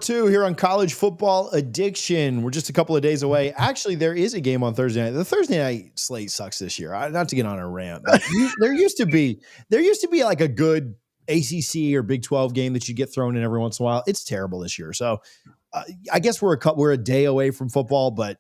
2 here on College Football Addiction. We're just a couple of days away. Actually, there is a game on Thursday night. The Thursday night slate sucks this year. Not to get on a rant, but there used to be like a good ACC or Big 12 game that you get thrown in every once in a while. It's terrible this year. So I guess we're a day away from football, but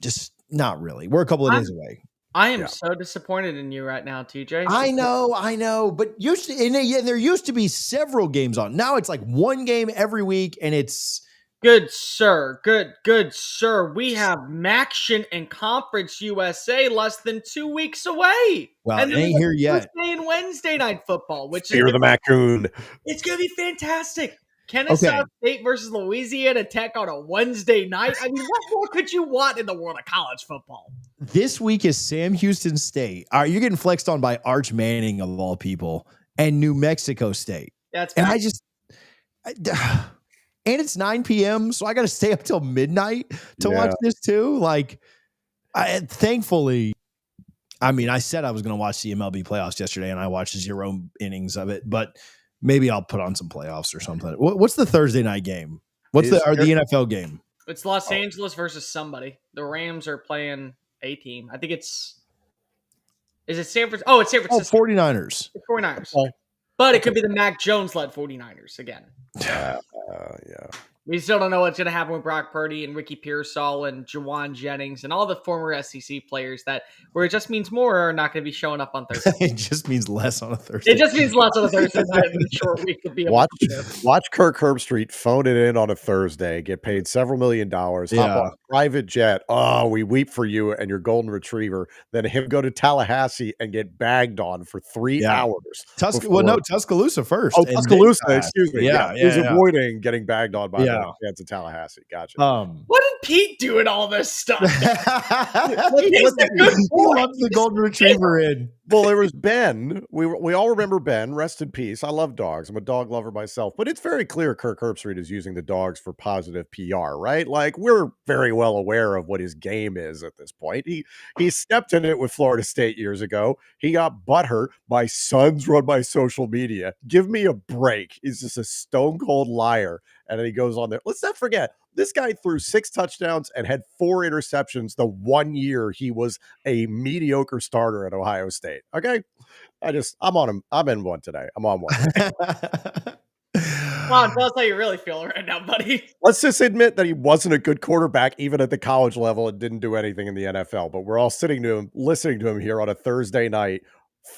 just not really. We're a couple of days away. I am so disappointed in you right now, TJ. I know, but there used to be several games on. Now it's like one game every week, and it's good, sir. Good, sir. We have Maction and Conference USA less than 2 weeks away. Well, and it ain't here yet. Thursday and Wednesday night football, which Fear the Macoon. It's gonna be fantastic. Kennesaw State versus Louisiana Tech on a Wednesday night. I mean, what more could you want in the world of college football? This week is Sam Houston State. All right, you're getting flexed on by Arch Manning of all people and New Mexico State. That's and and it's 9 p.m. So I got to stay up till midnight to watch this too. Like, thankfully, I mean, I said I was going to watch the MLB playoffs yesterday, and I watched 0 innings of it, but. Maybe I'll put on some playoffs or something. What's the Thursday night game? What's the NFL game? It's Los Angeles versus somebody. The Rams are playing a team. I think it's. Is it San Francisco? Oh, it's San Francisco. 49ers. It's 49ers. Okay. But it could be the Mac Jones-led 49ers again. Yeah. We still don't know what's going to happen with Brock Purdy and Ricky Pearsall and Jawan Jennings and all the former SEC players where it just means more are not going to be showing up on Thursday. It just means less on a Thursday. It just means less on a Thursday night in a short week. Watch Kirk Herbstreit phone it in on a Thursday, get paid several $1 million, hop on a private jet. Oh, we weep for you and your golden retriever. Then him go to Tallahassee and get bagged on for 3 hours. Tuscaloosa first. Oh, Tuscaloosa, excuse me. He's avoiding getting bagged on by to Tallahassee. Gotcha. What did Pete do in all this stuff? He loves the golden retriever in. Well, there was Ben. We all remember Ben. Rest in peace. I love dogs. I'm a dog lover myself. But it's very clear Kirk Herbstreit is using the dogs for positive PR, right? Like, we're very well aware of what his game is at this point. He stepped in it with Florida State years ago. He got butthurt by sons run by social media. Give me a break. He's just a stone cold liar. And then he goes on there. Let's not forget, this guy threw 6 touchdowns and had 4 interceptions the 1 year he was a mediocre starter at Ohio State. Okay? I'm on him. I'm in one today. I'm on one. Come on, tell us how you really feel right now, buddy. Let's just admit that he wasn't a good quarterback even at the college level and didn't do anything in the NFL. But we're all listening to him here on a Thursday night.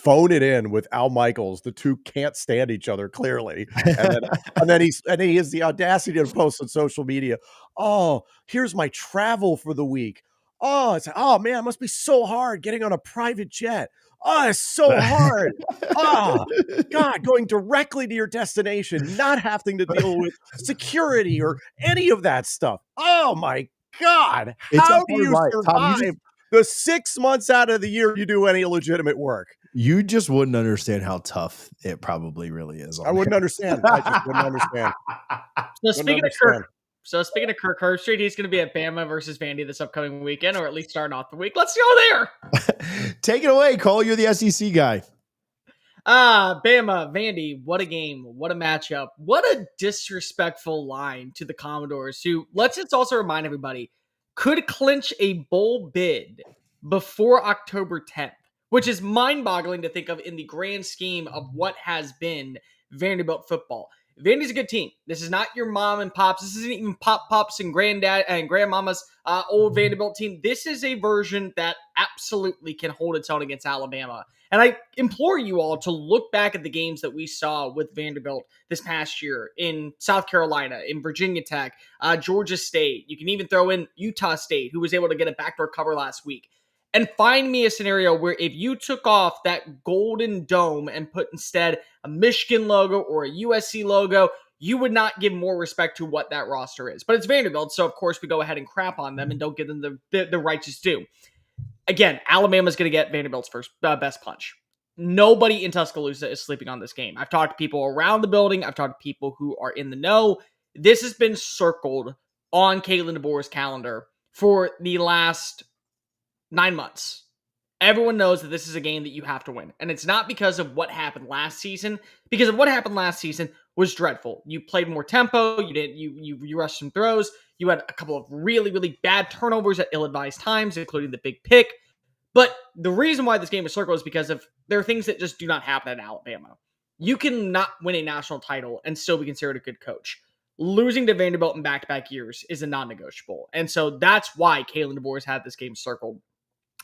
Phone it in with Al Michaels. The two can't stand each other clearly, and then he has the audacity to post on social media. Oh, here's my travel for the week. Oh, man, it must be so hard getting on a private jet. Oh, it's so hard. Oh, God, going directly to your destination, not having to deal with security or any of that stuff. Oh my God, how do you survive the 6 months out of the year you do any legitimate work? You just wouldn't understand how tough it probably really is. I wouldn't understand. I just wouldn't understand. So speaking of Kirk Herbstreit, he's going to be at Bama versus Vandy this upcoming weekend, or at least starting off the week. Let's go there. Take it away, Cole. You're the SEC guy. Bama, Vandy, what a game. What a matchup. What a disrespectful line to the Commodores, who, let's just also remind everybody, could clinch a bowl bid before October 10th. Which is mind-boggling to think of in the grand scheme of what has been Vanderbilt football. Vandy's a good team. This is not your mom and pops. This isn't even pop-pops and granddad and grandmama's old Vanderbilt team. This is a version that absolutely can hold its own against Alabama. And I implore you all to look back at the games that we saw with Vanderbilt this past year in South Carolina, in Virginia Tech, Georgia State. You can even throw in Utah State, who was able to get a backdoor cover last week. And find me a scenario where if you took off that golden dome and put instead a Michigan logo or a USC logo, you would not give more respect to what that roster is. But it's Vanderbilt, so of course we go ahead and crap on them and don't give them the righteous due. Again, Alabama's going to get Vanderbilt's first best punch. Nobody in Tuscaloosa is sleeping on this game. I've talked to people around the building. I've talked to people who are in the know. This has been circled on Caitlin DeBoer's calendar for the last 9 months. Everyone knows that this is a game that you have to win. And it's not because of what happened last season. Because of what happened last season was dreadful. You played more tempo. You rushed some throws. You had a couple of really, really bad turnovers at ill-advised times, including the big pick. But the reason why this game is circled is because there are things that just do not happen at Alabama. You can not win a national title and still be considered a good coach. Losing to Vanderbilt in back-to-back years is a non-negotiable. And so that's why Kalen DeBoer has had this game circled.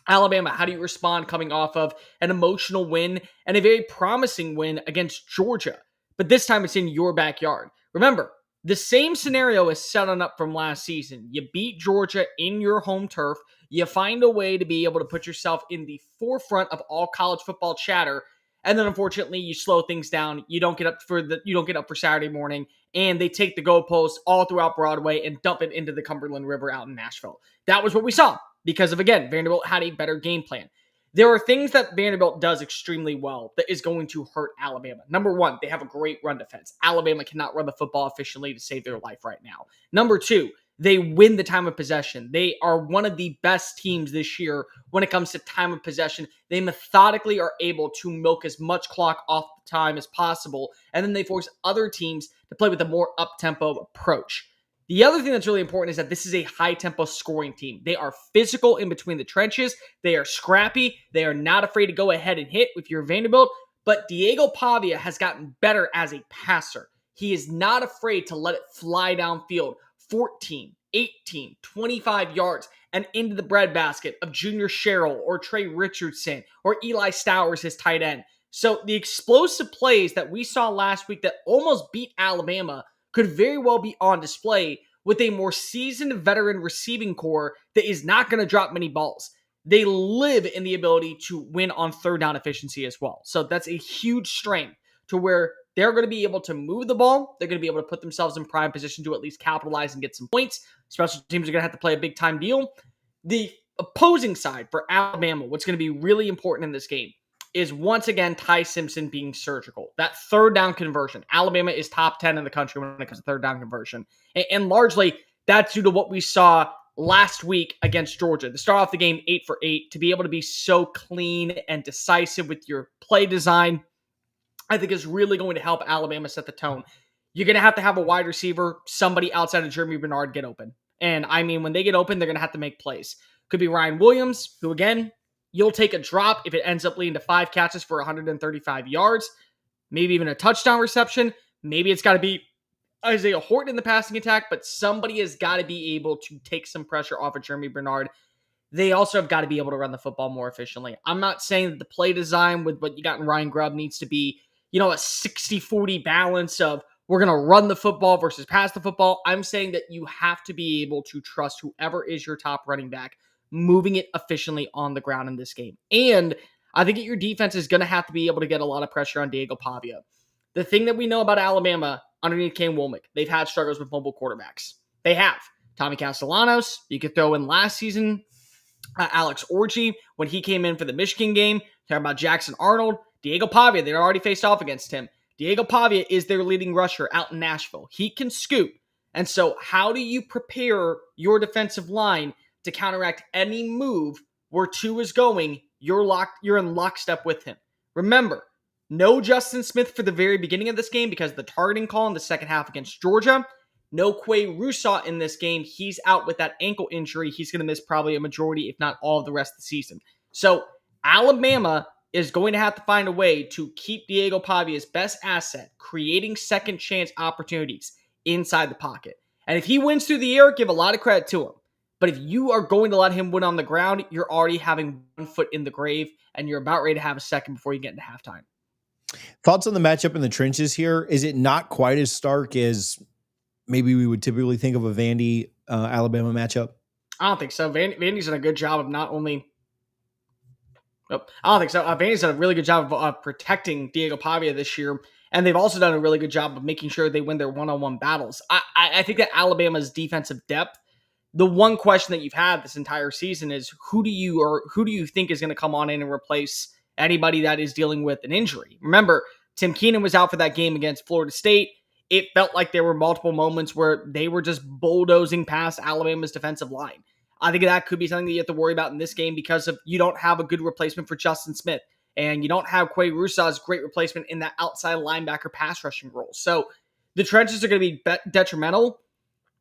Alabama, how do you respond coming off of an emotional win and a very promising win against Georgia? But this time it's in your backyard. Remember, the same scenario is set on up from last season. You beat Georgia in your home turf. You find a way to be able to put yourself in the forefront of all college football chatter. And then unfortunately, you slow things down. You don't get up for Saturday morning, and they take the goalposts all throughout Broadway and dump it into the Cumberland River out in Nashville. That was what we saw because of, again, Vanderbilt had a better game plan. There are things that Vanderbilt does extremely well that is going to hurt Alabama. Number one, they have a great run defense. Alabama cannot run the football efficiently to save their life right now. Number two, they win the time of possession. They are one of the best teams this year when it comes to time of possession. They methodically are able to milk as much clock off the time as possible, and then they force other teams to play with a more up-tempo approach. The other thing that's really important is that this is a high-tempo scoring team. They are physical in between the trenches. They are scrappy. They are not afraid to go ahead and hit if you're Vanderbilt, but Diego Pavia has gotten better as a passer. He is not afraid to let it fly downfield. 14, 18, 25 yards and into the breadbasket of Junior Sherrill or Trey Richardson or Eli Stowers, his tight end. So the explosive plays that we saw last week that almost beat Alabama could very well be on display with a more seasoned veteran receiving core that is not going to drop many balls. They live in the ability to win on third down efficiency as well. So that's a huge strength to where they're going to be able to move the ball. They're going to be able to put themselves in prime position to at least capitalize and get some points. Special teams are going to have to play a big-time deal. The opposing side for Alabama, what's going to be really important in this game is, once again, Ty Simpson being surgical. That third down conversion. Alabama is top 10 in the country when it comes to third down conversion. And largely, that's due to what we saw last week against Georgia. To start off the game 8 for 8, to be able to be so clean and decisive with your play design, I think is really going to help Alabama set the tone. You're going to have a wide receiver, somebody outside of Jeremy Bernard, get open. And I mean, when they get open, they're going to have to make plays. Could be Ryan Williams, who, again, you'll take a drop if it ends up leading to 5 catches for 135 yards, maybe even a touchdown reception. Maybe it's got to be Isaiah Horton in the passing attack, but somebody has got to be able to take some pressure off of Jeremy Bernard. They also have got to be able to run the football more efficiently. I'm not saying that the play design with what you got in Ryan Grubb needs to be, a 60-40 balance of we're going to run the football versus pass the football. I'm saying that you have to be able to trust whoever is your top running back moving it efficiently on the ground in this game. And I think that your defense is going to have to be able to get a lot of pressure on Diego Pavia. The thing that we know about Alabama underneath Kane Woolmick, they've had struggles with mobile quarterbacks. They have. Tommy Castellanos, you could throw in last season, Alex Orji, when he came in for the Michigan game, talking about Jackson Arnold, Diego Pavia, they already faced off against him. Diego Pavia is their leading rusher out in Nashville. He can scoop. And so how do you prepare your defensive line to counteract any move where two is going? You're in lockstep with him. Remember, no Justin Smith for the very beginning of this game because of the targeting call in the second half against Georgia. No Quay Rousseau in this game. He's out with that ankle injury. He's going to miss probably a majority, if not all, of the rest of the season. So Alabama is going to have to find a way to keep Diego Pavia's best asset, creating second chance opportunities inside the pocket. And if he wins through the air, give a lot of credit to him. But if you are going to let him win on the ground, you're already having one foot in the grave, and you're about ready to have a second before you get into halftime. Thoughts on the matchup in the trenches here? Is it not quite as stark as maybe we would typically think of a Vandy Alabama matchup? I don't think so. Vandy's done a good job of not only... Nope, I don't think so. Vandy's done a really good job of protecting Diego Pavia this year, and they've also done a really good job of making sure they win their one-on-one battles. I think that Alabama's defensive depth, the one question that you've had this entire season is who do you think is going to come on in and replace anybody that is dealing with an injury? Remember, Tim Keenan was out for that game against Florida State. It felt like there were multiple moments where they were just bulldozing past Alabama's defensive line. I think that could be something that you have to worry about in this game because of you don't have a good replacement for Justin Smith, and you don't have Quay Rousseau's great replacement in that outside linebacker pass rushing role. So the trenches are going to be detrimental.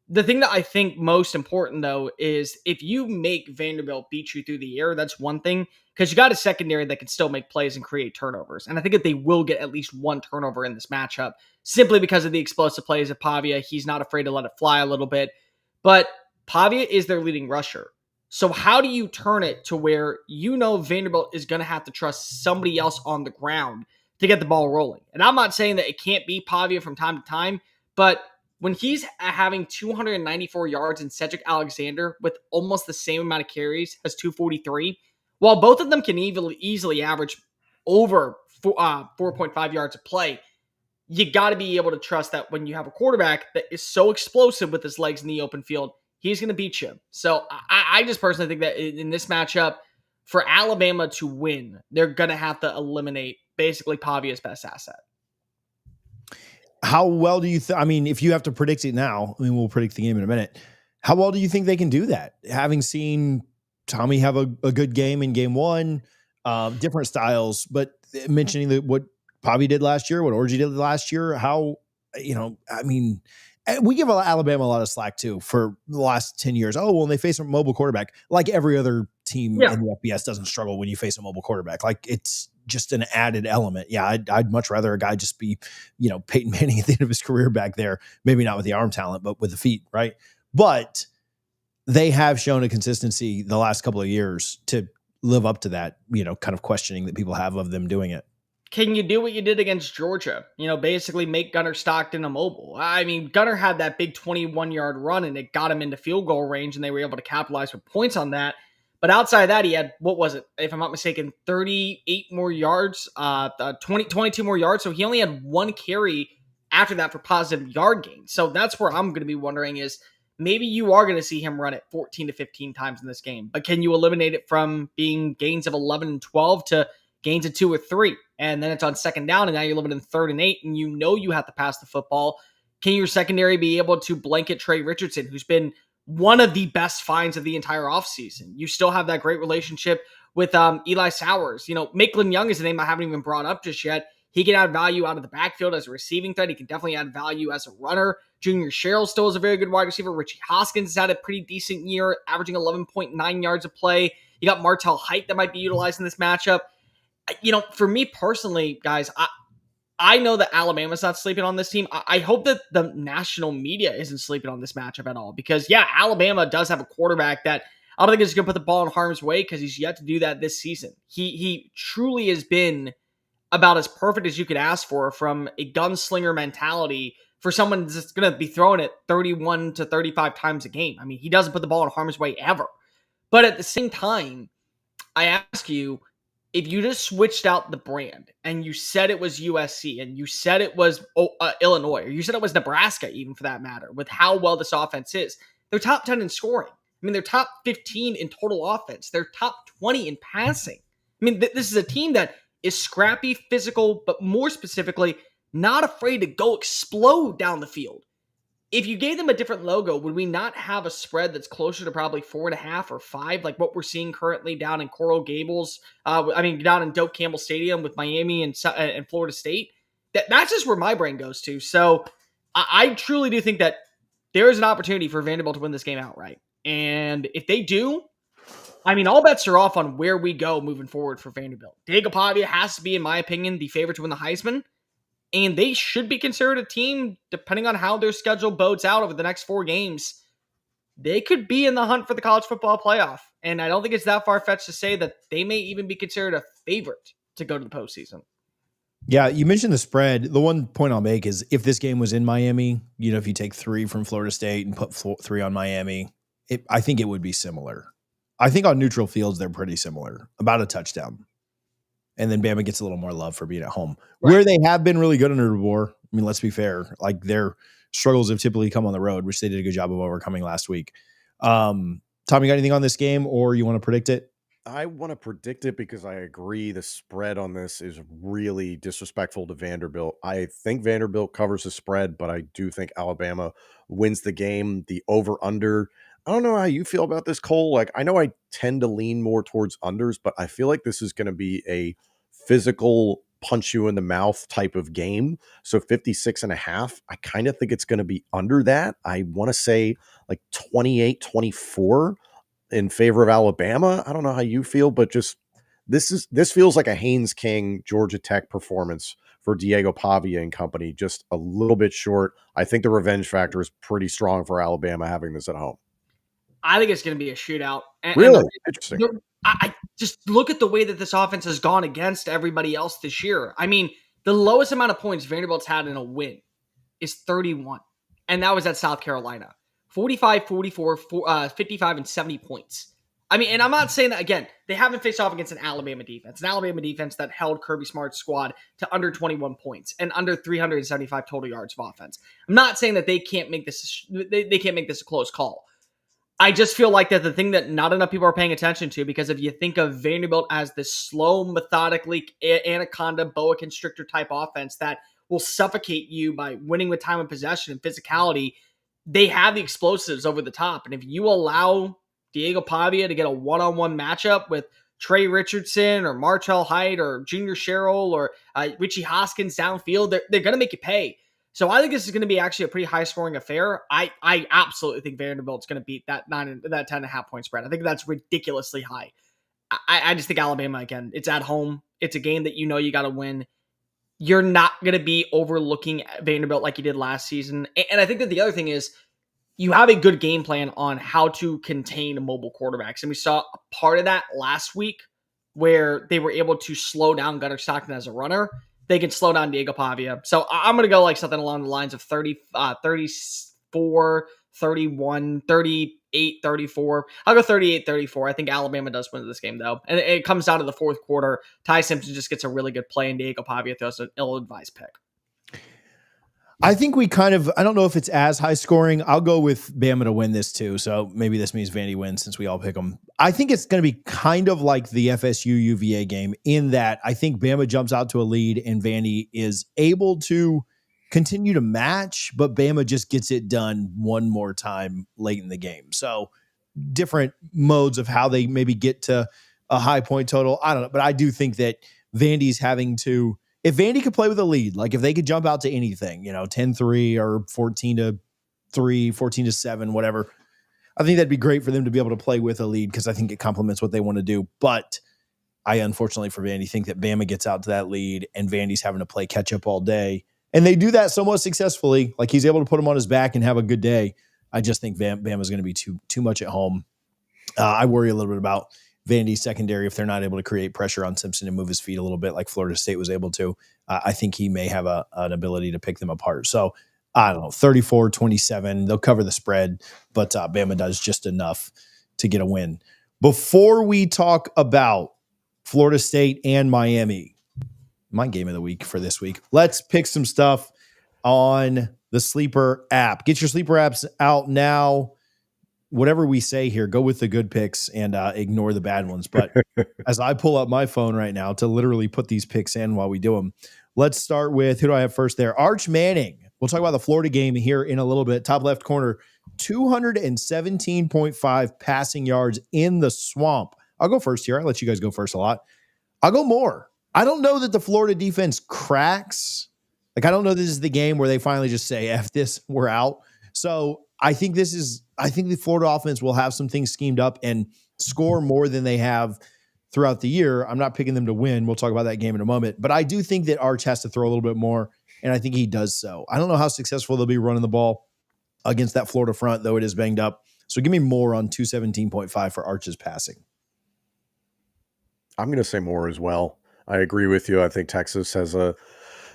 The thing that I think most important, though, is if you make Vanderbilt beat you through the air, that's one thing, because you got a secondary that can still make plays and create turnovers. And I think that they will get at least one turnover in this matchup, simply because of the explosive plays of Pavia. He's not afraid to let it fly a little bit. But Pavia is their leading rusher. So how do you turn it to where Vanderbilt is going to have to trust somebody else on the ground to get the ball rolling? And I'm not saying that it can't be Pavia from time to time, but when he's having 294 yards and Cedric Alexander with almost the same amount of carries as 243, while both of them can easily average over 4.5 yards a play, you got to be able to trust that when you have a quarterback that is so explosive with his legs in the open field, he's going to beat you. So I just personally think that in this matchup, for Alabama to win, they're going to have to eliminate basically Pavia's best asset. How well do you if you have to predict it now, we'll predict the game in a minute. How well do you think they can do that? Having seen Tommy have a good game in game one, different styles, but mentioning what Pavia did last year, what Orji did last year, we give Alabama a lot of slack too for the last 10 years. Oh, when they face a mobile quarterback, like every other team in the FBS doesn't struggle when you face a mobile quarterback. Like it's just an added element. Yeah, I'd much rather a guy just be, Peyton Manning at the end of his career back there. Maybe not with the arm talent, but with the feet, right? But they have shown a consistency the last couple of years to live up to that, kind of questioning that people have of them doing it. Can you do what you did against Georgia? Basically make Gunnar Stockton immobile. Gunnar had that big 21-yard run, and it got him into field goal range, and they were able to capitalize with points on that. But outside of that, he had, what was it, if I'm not mistaken, 38 more yards, 22 more yards. So he only had one carry after that for positive yard gain. So that's where I'm going to be wondering is maybe you are going to see him run it 14 to 15 times in this game. But can you eliminate it from being gains of 11 and 12 to gains of 2 or 3? And then it's on second down, and now you're living in 3rd and 8, and you have to pass the football. Can your secondary be able to blanket Trey Richardson, who's been one of the best finds of the entire offseason? You still have that great relationship with Eli Sowers. Maitland Young is a name I haven't even brought up just yet. He can add value out of the backfield as a receiving threat. He can definitely add value as a runner. Junior Sherrill still is a very good wide receiver. Richie Hoskins has had a pretty decent year, averaging 11.9 yards a play. You got Martell Height that might be utilized in this matchup. For me personally, guys, I know that Alabama's not sleeping on this team. I hope that the national media isn't sleeping on this matchup at all because, Alabama does have a quarterback that I don't think is going to put the ball in harm's way because he's yet to do that this season. He truly has been about as perfect as you could ask for from a gunslinger mentality for someone that's going to be throwing it 31 to 35 times a game. He doesn't put the ball in harm's way ever. But at the same time, I ask you, if you just switched out the brand and you said it was USC and you said it was Illinois or you said it was Nebraska, even for that matter, with how well this offense is, they're top 10 in scoring. They're top 15 in total offense. They're top 20 in passing. This is a team that is scrappy, physical, but more specifically, not afraid to go explode down the field. If you gave them a different logo, would we not have a spread that's closer to probably 4.5 or 5, like what we're seeing currently down in Coral Gables? Down in Doak Campbell Stadium with Miami and Florida State. That's just where my brain goes to. So I truly do think that there is an opportunity for Vanderbilt to win this game outright. And if they do, all bets are off on where we go moving forward for Vanderbilt. Diego Pavia has to be, in my opinion, the favorite to win the Heisman. And they should be considered a team, depending on how their schedule bodes out over the next 4 games. They could be in the hunt for the college football playoff. And I don't think it's that far-fetched to say that they may even be considered a favorite to go to the postseason. Yeah, you mentioned the spread. The one point I'll make is if this game was in Miami, if you take 3 from Florida State and put 3 on Miami, I think it would be similar. I think on neutral fields, they're pretty similar, about a touchdown. And then Bama gets a little more love for being at home. Right. Where they have been really good under DeBoer, let's be fair, like their struggles have typically come on the road, which they did a good job of overcoming last week. Tom, you got anything on this game or you want to predict it? I want to predict it because I agree the spread on this is really disrespectful to Vanderbilt. I think Vanderbilt covers the spread, but I do think Alabama wins the game. The over-under, I don't know how you feel about this, Cole. Like, I know I tend to lean more towards unders, but I feel like this is going to be a physical punch you in the mouth type of game. So 56.5, I kind of think it's going to be under that. I want to say like 28-24 in favor of Alabama. I don't know how you feel, but just this feels like a Haynes King Georgia Tech performance for Diego Pavia and company, just a little bit short. I think the revenge factor is pretty strong for Alabama having this at home. I think it's going to be a shootout. Really? Interesting. I just look at the way that this offense has gone against everybody else this year. I mean, the lowest amount of points Vanderbilt's had in a win is 31. And that was at South Carolina. 45, 44, 55, and 70 points. I mean, and I'm not saying that, again, they haven't faced off against an Alabama defense that held Kirby Smart's squad to under 21 points and under 375 total yards of offense. I'm not saying that they can't make this a close call. I just feel like that the thing that not enough people are paying attention to, because if you think of Vanderbilt as this slow, methodically anaconda, boa constrictor type offense that will suffocate you by winning with time of possession and physicality, they have the explosives over the top. And if you allow Diego Pavia to get a one-on-one matchup with Trey Richardson or Martel Hyde or Junior Sherrill or Richie Hoskins downfield, they're going to make you pay. So I think this is going to be actually a pretty high-scoring affair. I absolutely think Vanderbilt's going to beat that 10.5 point spread. I think that's ridiculously high. I just think Alabama, again, it's at home. It's a game that you know you got to win. You're not going to be overlooking Vanderbilt like you did last season. And I think that the other thing is you have a good game plan on how to contain mobile quarterbacks. And we saw a part of that last week where they were able to slow down Gunnar Stockton as a runner. They can slow down Diego Pavia. So I'm going to go like something along the lines of 30, 34, 31, 38, 34. I'll go 38, 34. I think Alabama does win this game, though. And it comes down to the fourth quarter. Ty Simpson just gets a really good play, and Diego Pavia throws an ill-advised pick. I think I don't know if it's as high scoring. I'll go with Bama to win this too. So maybe this means Vandy wins since we all pick them. I think it's going to be kind of like the FSU UVA game in that I think Bama jumps out to a lead and Vandy is able to continue to match, but Bama just gets it done one more time late in the game. So different modes of how they maybe get to a high point total. I don't know, but I do think that Vandy's having to, if Vandy could play with a lead, like if they could jump out to anything, 10-3 or 14-3, 14-7, whatever, I think that'd be great for them to be able to play with a lead because I think it complements what they want to do. But I, unfortunately for Vandy, think that Bama gets out to that lead and Vandy's having to play catch up all day. And they do that somewhat successfully. Like he's able to put him on his back and have a good day. I just think Bama's going to be too much at home. I worry a little bit about Vandy's secondary if they're not able to create pressure on Simpson and move his feet a little bit like Florida State was able to. I think he may have an ability to pick them apart. So I don't know, 34-27. They'll cover the spread, but Bama does just enough to get a win. Before we talk about Florida State and Miami, my game of the week for this week, let's pick some stuff on the Sleeper app. Get your Sleeper apps out now. Whatever we say here, go with the good picks and ignore the bad ones. But as I pull up my phone right now to literally put these picks in while we do them, let's start with, who do I have first there? Arch Manning. We'll talk about the Florida game here in a little bit. Top left corner, 217.5 passing yards in the swamp. I'll go first here. I let you guys go first a lot. I'll go more. I don't know that the Florida defense cracks. Like, I don't know this is the game where they finally just say, F this, we're out. So I think the Florida offense will have some things schemed up and score more than they have throughout the year. I'm not picking them to win. We'll talk about that game in a moment. But I do think that Arch has to throw a little bit more, and I think he does so. I don't know how successful they'll be running the ball against that Florida front, though it is banged up. So give me more on 217.5 for Arch's passing. I'm going to say more as well. I agree with you. I think Texas has a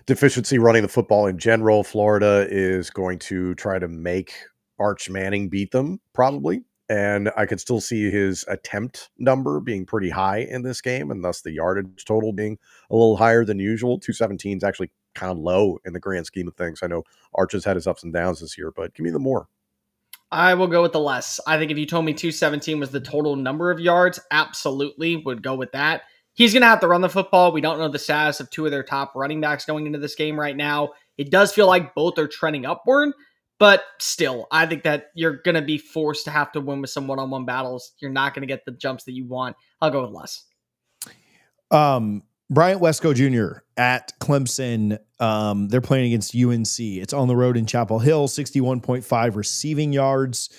deficiency running the football in general. Florida is going to try to make Arch Manning beat them, probably. And I could still see his attempt number being pretty high in this game, and thus the yardage total being a little higher than usual. 217 is actually kind of low in the grand scheme of things. I know Arch has had his ups and downs this year, but give me the more. I will go with the less. I think if you told me 217 was the total number of yards, absolutely would go with that. He's going to have to run the football. We don't know the status of two of their top running backs going into this game right now. It does feel like both are trending upward, but still, I think that you're going to be forced to have to win with some one-on-one battles. You're not going to get the jumps that you want. I'll go with less. Bryant Wesco Jr. at Clemson. They're playing against UNC. It's on the road in Chapel Hill, 61.5 receiving yards.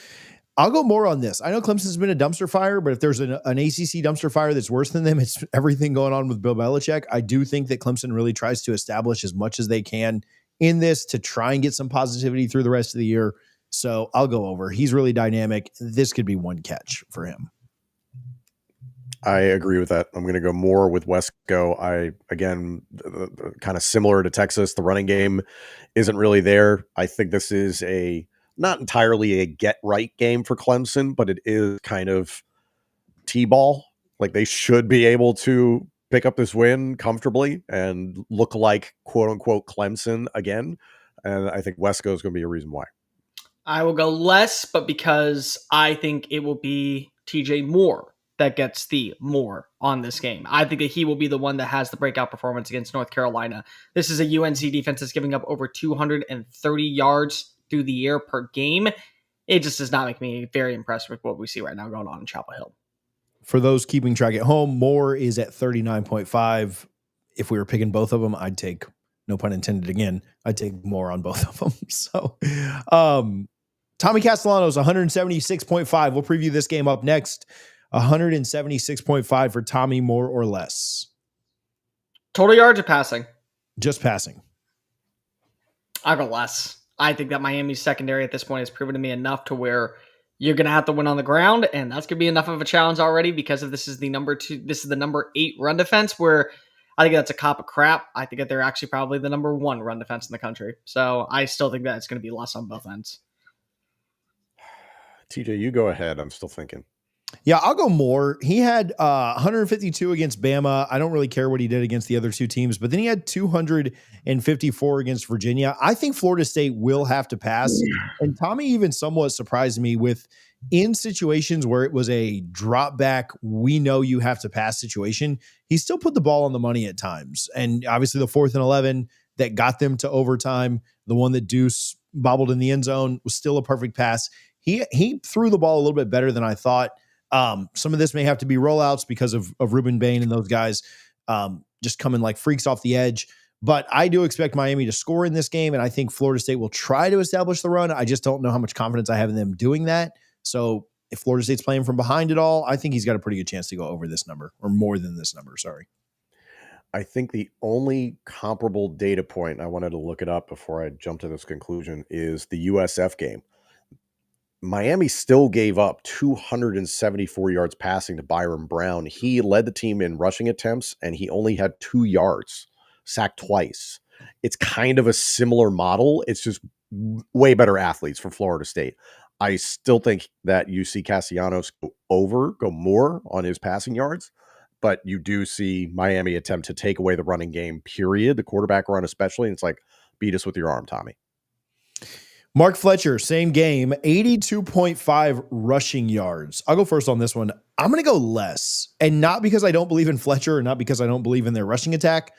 I'll go more on this. I know Clemson's been a dumpster fire, but if there's an ACC dumpster fire that's worse than them, it's everything going on with Bill Belichick. I do think that Clemson really tries to establish as much as they can in this to try and get some positivity through the rest of the year. So I'll go over. He's really dynamic. This could be one catch for him. I agree with that. I'm going to go more with Wesco. Again, kind of similar to Texas, the running game isn't really there. I think this is not entirely a get right game for Clemson, but it is kind of T-ball. Like they should be able to pick up this win comfortably and look like quote unquote Clemson again. And I think Wesco is going to be a reason why. I will go less, but because I think it will be TJ Moore that gets the more on this game. I think that he will be the one that has the breakout performance against North Carolina. This is a UNC defense that's giving up over 230 yards through the air per game. It just does not make me very impressed with what we see right now going on in Chapel Hill. For those keeping track at home, Moore is at 39.5. If we were picking both of them, I'd take, no pun intended again, I'd take Moore on both of them. So, Tommy Castellano's 176.5. We'll preview this game up next. 176.5 for Tommy, more or less. Total yards or passing? Just passing. I'll go less. I think that Miami's secondary at this point has proven to me enough to where you're going to have to win on the ground, and that's going to be enough of a challenge already because if this is the number 8 run defense, where I think that's a cop of crap. I think that they're actually probably the number 1 run defense in the country. So I still think that it's going to be less on both ends. TJ, you go ahead. I'm still thinking. Yeah, I'll go more. He had 152 against Bama. I don't really care what he did against the other two teams, but then he had 254 against Virginia. I think Florida State will have to pass. And Tommy even somewhat surprised me with in situations where it was a drop back, we know you have to pass situation. He still put the ball on the money at times. And obviously the 4th and 11 that got them to overtime, the one that Deuce bobbled in the end zone was still a perfect pass. He threw the ball a little bit better than I thought. Some of this may have to be rollouts because of Ruben Bain and those guys just coming like freaks off the edge. But I do expect Miami to score in this game, and I think Florida State will try to establish the run. I just don't know how much confidence I have in them doing that. So if Florida State's playing from behind at all, I think he's got a pretty good chance to go over this number, or more than this number, sorry. I think the only comparable data point, I wanted to look it up before I jump to this conclusion, is the USF game. Miami still gave up 274 yards passing to Byron Brown. He led the team in rushing attempts, and he only had 2 yards, sacked twice. It's kind of a similar model. It's just way better athletes for Florida State. I still think that you see Castellanos go more on his passing yards, but you do see Miami attempt to take away the running game, period, the quarterback run especially. And it's like, beat us with your arm, Tommy. Mark Fletcher, same game, 82.5 rushing yards. I'll go first on this one. I'm going to go less, and not because I don't believe in Fletcher or not because I don't believe in their rushing attack.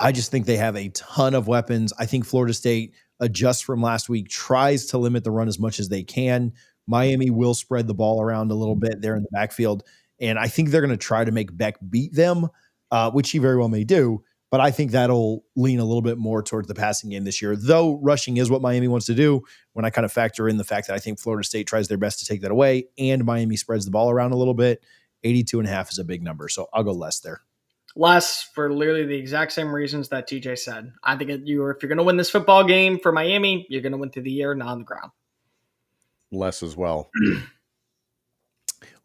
I just think they have a ton of weapons. I think Florida State adjusts from last week, tries to limit the run as much as they can. Miami will spread the ball around a little bit there in the backfield, and I think they're going to try to make Beck beat them, which he very well may do. But I think that'll lean a little bit more towards the passing game this year, though rushing is what Miami wants to do. When I kind of factor in the fact that I think Florida State tries their best to take that away and Miami spreads the ball around a little bit, 82.5 is a big number. So I'll go less there. Less for literally the exact same reasons that TJ said. I think if you're going to win this football game for Miami, you're going to win through the air, not on the ground. Less as well.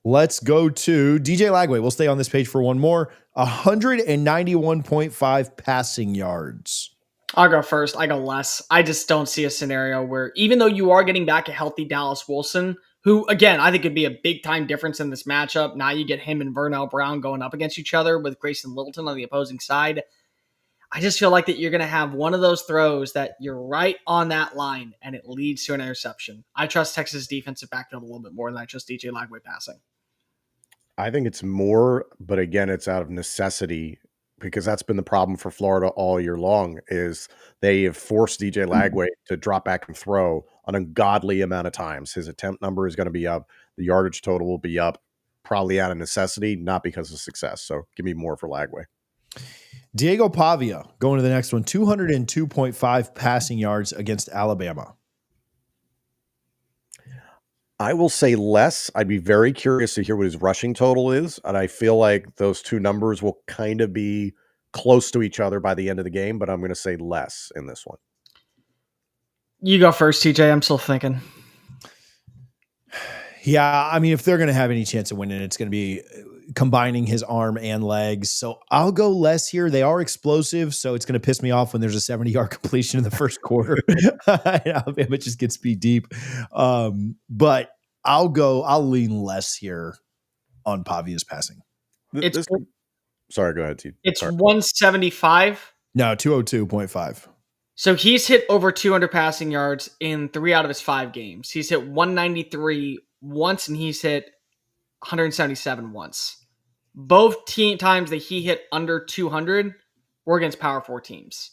Let's go to DJ Lagway. We'll stay on this page for one more. 191.5 passing yards. I'll go first. I go less. I just don't see a scenario where, even though you are getting back a healthy Dallas Wilson, who, again, I think could be a big-time difference in this matchup. Now you get him and Vernell Brown going up against each other with Grayson Littleton on the opposing side. I just feel like that you're going to have one of those throws that you're right on that line, and it leads to an interception. I trust Texas defensive backfield a little bit more than I trust DJ Lagway passing. I think it's more, but again, it's out of necessity because that's been the problem for Florida all year long is they have forced DJ Lagway to drop back and throw an ungodly amount of times. His attempt number is going to be up. The yardage total will be up, probably out of necessity, not because of success. So give me more for Lagway. Diego Pavia going to the next one, 202.5 passing yards against Alabama. I will say less. I'd be very curious to hear what his rushing total is. And I feel like those two numbers will kind of be close to each other by the end of the game, but I'm going to say less in this one. You go first, TJ. I'm still thinking. Yeah, I mean, if they're going to have any chance of winning, it's going to be combining his arm and legs. So I'll go less here. They are explosive, so it's going to piss me off when there's a 70-yard completion in the first quarter. Alabama just gets beat deep. But I'll lean less here on Pavia's passing. Sorry, go ahead, T. It's 175. No, 202.5. So he's hit over 200 passing yards in 3 out of his 5 games. He's hit 193 once, and he's hit 177 once. Both times that he hit under 200 were against Power 4 teams.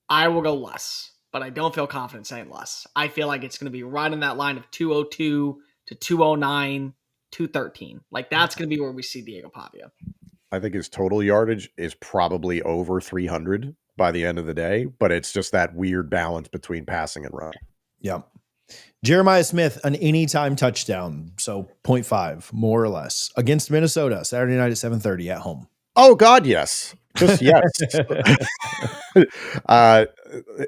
I will go less, but I don't feel confident saying less. I feel like it's going to be right in that line of 202 to 209, 213. Like, that's going to be where we see Diego Pavia. I think his total yardage is probably over 300 by the end of the day, but it's just that weird balance between passing and run. Yeah. Jeremiah Smith, an anytime touchdown. So 0.5, more or less, against Minnesota, Saturday night at 7:30 at home. Oh, God, yes. Just yes.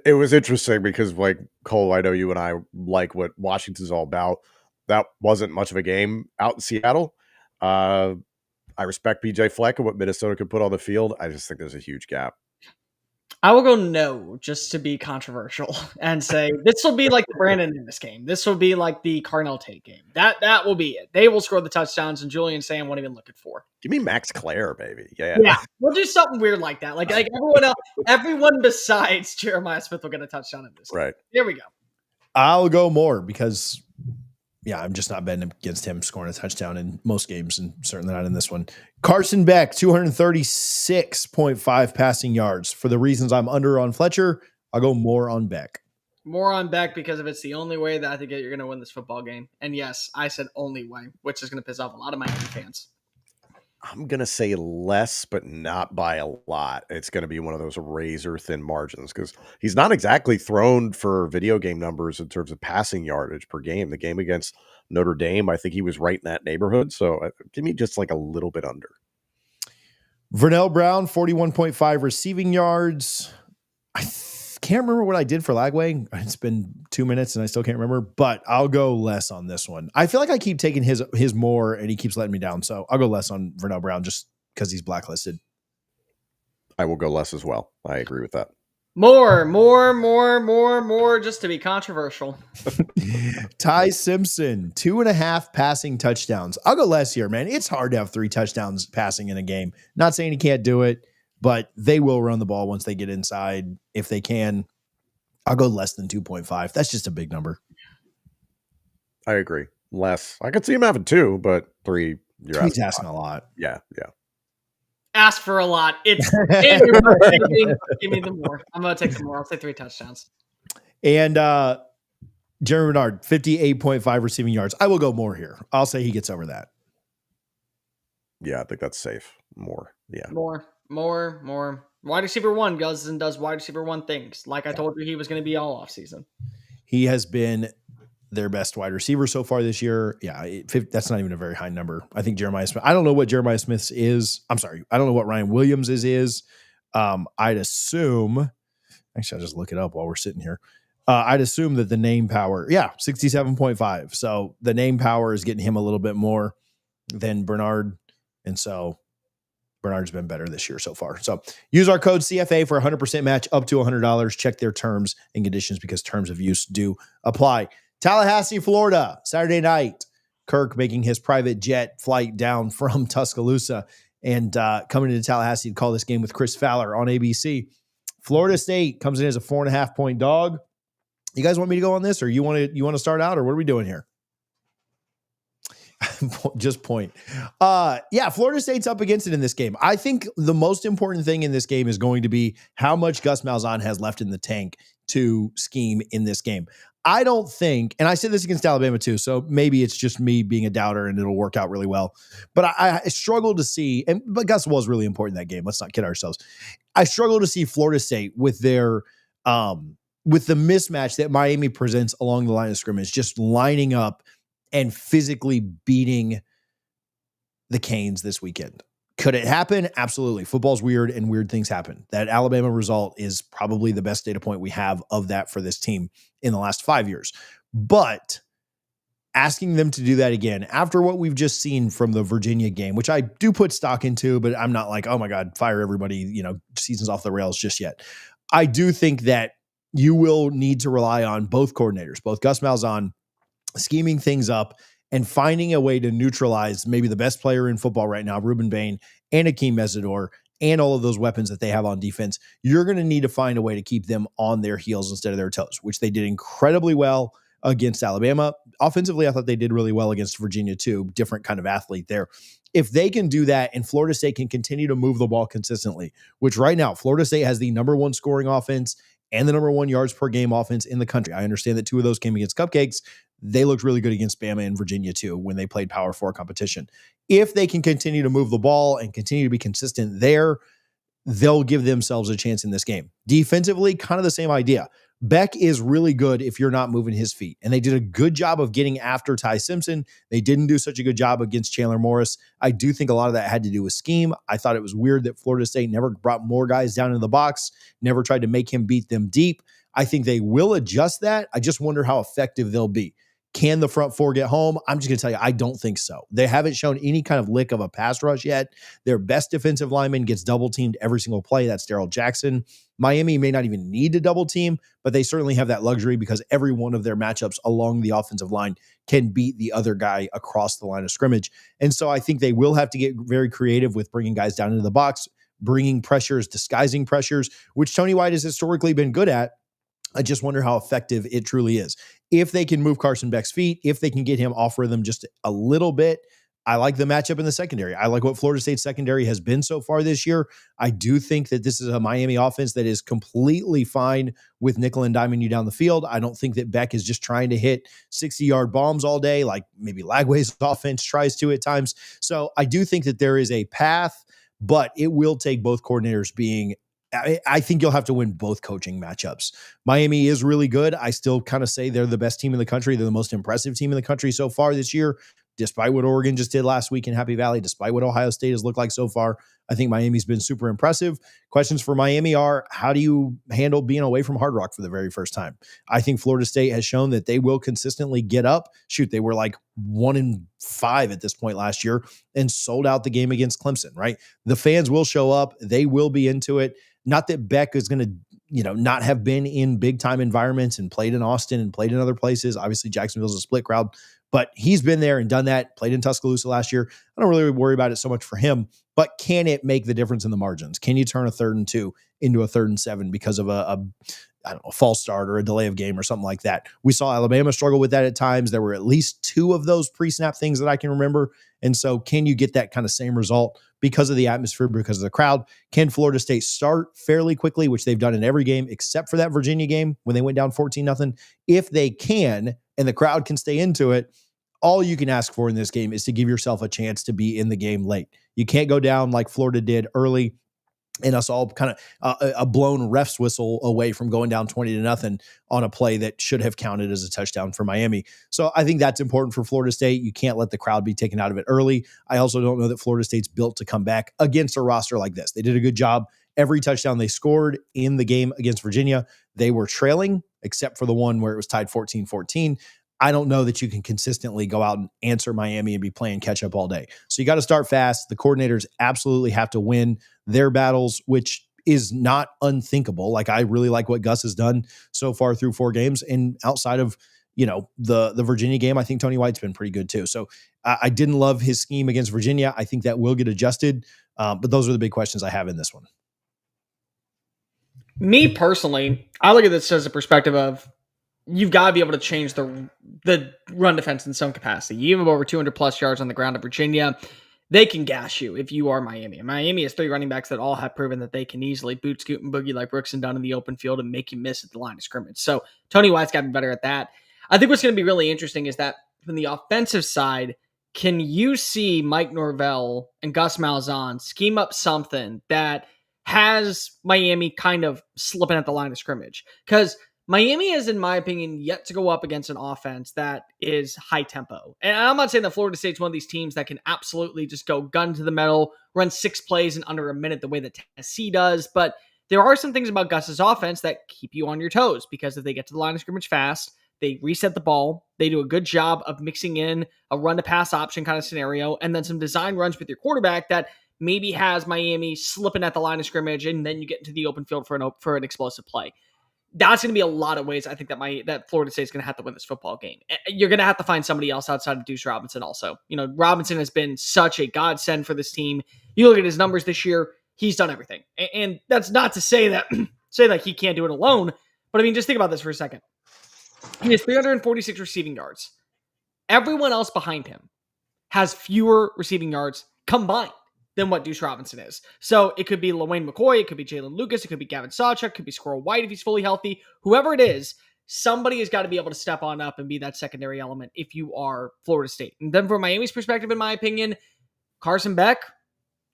It was interesting because, like, Cole, I know you and I like what Washington's all about. That wasn't much of a game out in Seattle. I respect PJ Fleck and what Minnesota could put on the field. I just think there's a huge gap. I will go no, just to be controversial, and say this will be like the Brandon Davis game. This will be like the Carnell Tate game. That will be it. They will score the touchdowns, and Julian Sam won't even look at 4. Give me Max Clare, baby. Yeah. We'll do something weird like that. Like everyone else, everyone besides Jeremiah Smith will get a touchdown in this game. Right. Here we go. I'll go more because, yeah, I'm just not betting against him scoring a touchdown in most games, and certainly not in this one. Carson Beck, 236.5 passing yards. For the reasons I'm under on Fletcher, I'll go more on Beck. More on Beck because if it's the only way that I think you're going to win this football game. And yes, I said only way, which is going to piss off a lot of Miami fans. I'm going to say less, but not by a lot. It's going to be one of those razor thin margins because he's not exactly thrown for video game numbers in terms of passing yardage per game. The game against Notre Dame, I think he was right in that neighborhood. So give me just like a little bit under. Vernell Brown, 41.5 receiving yards. I can't remember what I did for Lagway. It's been 2 minutes and I still can't remember, but I'll go less on this one. I feel like I keep taking his more and he keeps letting me down. So I'll go less on Vernell Brown just because he's blacklisted. I will go less as well. I agree with that. More, just to be controversial. Ty Simpson, 2.5 passing touchdowns. I'll go less here, man. It's hard to have 3 touchdowns passing in a game. Not saying he can't do it, but they will run the ball once they get inside. If they can, I'll go less than 2.5. That's just a big number. I agree. Less. I could see him having 2, but 3, you're asking a lot. Yeah. Ask for a lot. It's give me the more. I'm going to take the more. I'll say 3 touchdowns. And Jeremy Bernard, 58.5 receiving yards. I will go more here. I'll say he gets over that. Yeah, I think that's safe. More. Yeah. More. Wide receiver 1 does wide receiver 1 things. Like I told you, he was going to be all off season. He has been their best wide receiver so far this year. Yeah, that's not even a very high number. I think Jeremiah Smith, I don't know what Jeremiah Smith's is. I'm sorry. I don't know what Ryan Williams is. I'd assume, actually, I'll just look it up while we're sitting here. I'd assume that the name power, 67.5. So the name power is getting him a little bit more than Bernard. And so Bernard's been better this year so far. So use our code CFA for 100% match up to $100. Check their terms and conditions because terms of use do apply. Tallahassee, Florida, Saturday night. Kirk making his private jet flight down from Tuscaloosa and coming into Tallahassee to call this game with Chris Fowler on ABC. Florida State comes in as a 4.5-point dog. You guys want me to go on this, or you want to start out, or what are we doing here? Just point. Florida State's up against it in this game. I think the most important thing in this game is going to be how much Gus Malzahn has left in the tank to scheme in this game. I don't think, and I said this against Alabama too, so maybe it's just me being a doubter and it'll work out really well. But I struggle to see, but Gus was really important in that game. Let's not kid ourselves. I struggle to see Florida State with their with the mismatch that Miami presents along the line of scrimmage, just lining up and physically beating the Canes this weekend. Could it happen? Absolutely. Football's weird and weird things happen. That Alabama result is probably the best data point we have of that for this team in the last 5 years. But asking them to do that again after what we've just seen from the Virginia game, which I do put stock into, but I'm not like, oh my God, fire everybody, season's off the rails just yet. I do think that you will need to rely on both coordinators, both Gus Malzahn, scheming things up and finding a way to neutralize maybe the best player in football right now, Ruben Bain, and Akeem Mesidor, and all of those weapons that they have on defense. You're going to need to find a way to keep them on their heels instead of their toes, which they did incredibly well against Alabama. Offensively, I thought they did really well against Virginia too. Different kind of athlete there. If they can do that and Florida State can continue to move the ball consistently, which right now Florida State has the number one scoring offense and the number one yards per game offense in the country. I understand that two of those came against Cupcakes. They looked really good against Bama and Virginia too when they played Power 4 competition. If they can continue to move the ball and continue to be consistent there, they'll give themselves a chance in this game. Defensively, kind of the same idea. Beck is really good if you're not moving his feet. And they did a good job of getting after Ty Simpson. They didn't do such a good job against Chandler Morris. I do think a lot of that had to do with scheme. I thought it was weird that Florida State never brought more guys down in the box, never tried to make him beat them deep. I think they will adjust that. I just wonder how effective they'll be. Can the front four get home? I'm just going to tell you, I don't think so. They haven't shown any kind of lick of a pass rush yet. Their best defensive lineman gets double teamed every single play. That's Darrell Jackson. Miami may not even need to double team, but they certainly have that luxury because every one of their matchups along the offensive line can beat the other guy across the line of scrimmage. And so I think they will have to get very creative with bringing guys down into the box, bringing pressures, disguising pressures, which Tony White has historically been good at. I just wonder how effective it truly is. If they can move Carson Beck's feet, if they can get him off rhythm just a little bit, I like the matchup in the secondary. I like what Florida State's secondary has been so far this year. I do think that this is a Miami offense that is completely fine with nickel and diming you down the field. I don't think that Beck is just trying to hit 60-yard bombs all day like maybe Lagway's offense tries to at times. So I do think that there is a path, but it will take both coordinators being I think you'll have to win both coaching matchups. Miami is really good. I still kind of say they're the best team in the country. They're the most impressive team in the country so far this year, despite what Oregon just did last week in Happy Valley, despite what Ohio State has looked like so far. I think Miami's been super impressive. Questions for Miami are, how do you handle being away from Hard Rock for the very first time? I think Florida State has shown that they will consistently get up. Shoot, they were like 1-5 at this point last year and sold out the game against Clemson, right? The fans will show up. They will be into it. Not that Beck is going to, not have been in big time environments and played in Austin and played in other places. Obviously, Jacksonville's a split crowd, but he's been there and done that, played in Tuscaloosa last year. I don't really worry about it so much for him, but can it make the difference in the margins? Can you turn a 3rd and 2 into a 3rd and 7 because of a false start or a delay of game or something like that? We saw Alabama struggle with that at times. There were at least 2 of those pre-snap things that I can remember. And so can you get that kind of same result because of the atmosphere, because of the crowd? Can Florida State start fairly quickly, which they've done in every game except for that Virginia game when they went down 14-0? If they can, and the crowd can stay into it, all you can ask for in this game is to give yourself a chance to be in the game late. You can't go down like Florida did early and us all kind of a blown ref's whistle away from going down 20-0 on a play that should have counted as a touchdown for Miami. So I think that's important for Florida State. You can't let the crowd be taken out of it early. I also don't know that Florida State's built to come back against a roster like this. They did a good job. Every touchdown they scored in the game against Virginia, they were trailing, except for the one where it was tied 14-14. I don't know that you can consistently go out and answer Miami and be playing catch up all day. So you got to start fast. The coordinators absolutely have to win their battles, which is not unthinkable. Like, I really like what Gus has done so far through 4 games. And outside of, the Virginia game, I think Tony White's been pretty good too. So I didn't love his scheme against Virginia. I think that will get adjusted. But those are the big questions I have in this one. Me personally, I look at this as a perspective of, you've got to be able to change the run defense in some capacity. You have over 200 plus yards on the ground at Virginia. they can gash you if you are Miami. And Miami has 3 running backs that all have proven that they can easily boot, scoot, and boogie like Brooks and Dunn in the open field and make you miss at the line of scrimmage. So Tony White's got to be better at that. I think what's going to be really interesting is that from the offensive side, can you see Mike Norvell and Gus Malzahn scheme up something that has Miami kind of slipping at the line of scrimmage? Because Miami is, in my opinion, yet to go up against an offense that is high tempo. And I'm not saying that Florida State's one of these teams that can absolutely just go gun to the metal, run 6 plays in under a minute the way that Tennessee does. But there are some things about Gus's offense that keep you on your toes, because if they get to the line of scrimmage fast, they reset the ball, they do a good job of mixing in a run to pass option kind of scenario, and then some design runs with your quarterback that maybe has Miami slipping at the line of scrimmage, and then you get into the open field for an explosive play. That's going to be a lot of ways I think that Florida State's going to have to win this football game. You're going to have to find somebody else outside of Deuce Robinson also. Robinson has been such a godsend for this team. You look at his numbers this year, he's done everything. And that's not to say that he can't do it alone, but I mean, just think about this for a second. He has 346 receiving yards. Everyone else behind him has fewer receiving yards combined than what Deuce Robinson is. So it could be LaWayne McCoy, it could be Jalen Lucas, it could be Gavin Sawchuk, it could be Squirrel White if he's fully healthy. Whoever it is, somebody has got to be able to step on up and be that secondary element if you are Florida State. And then from Miami's perspective, in my opinion, Carson Beck,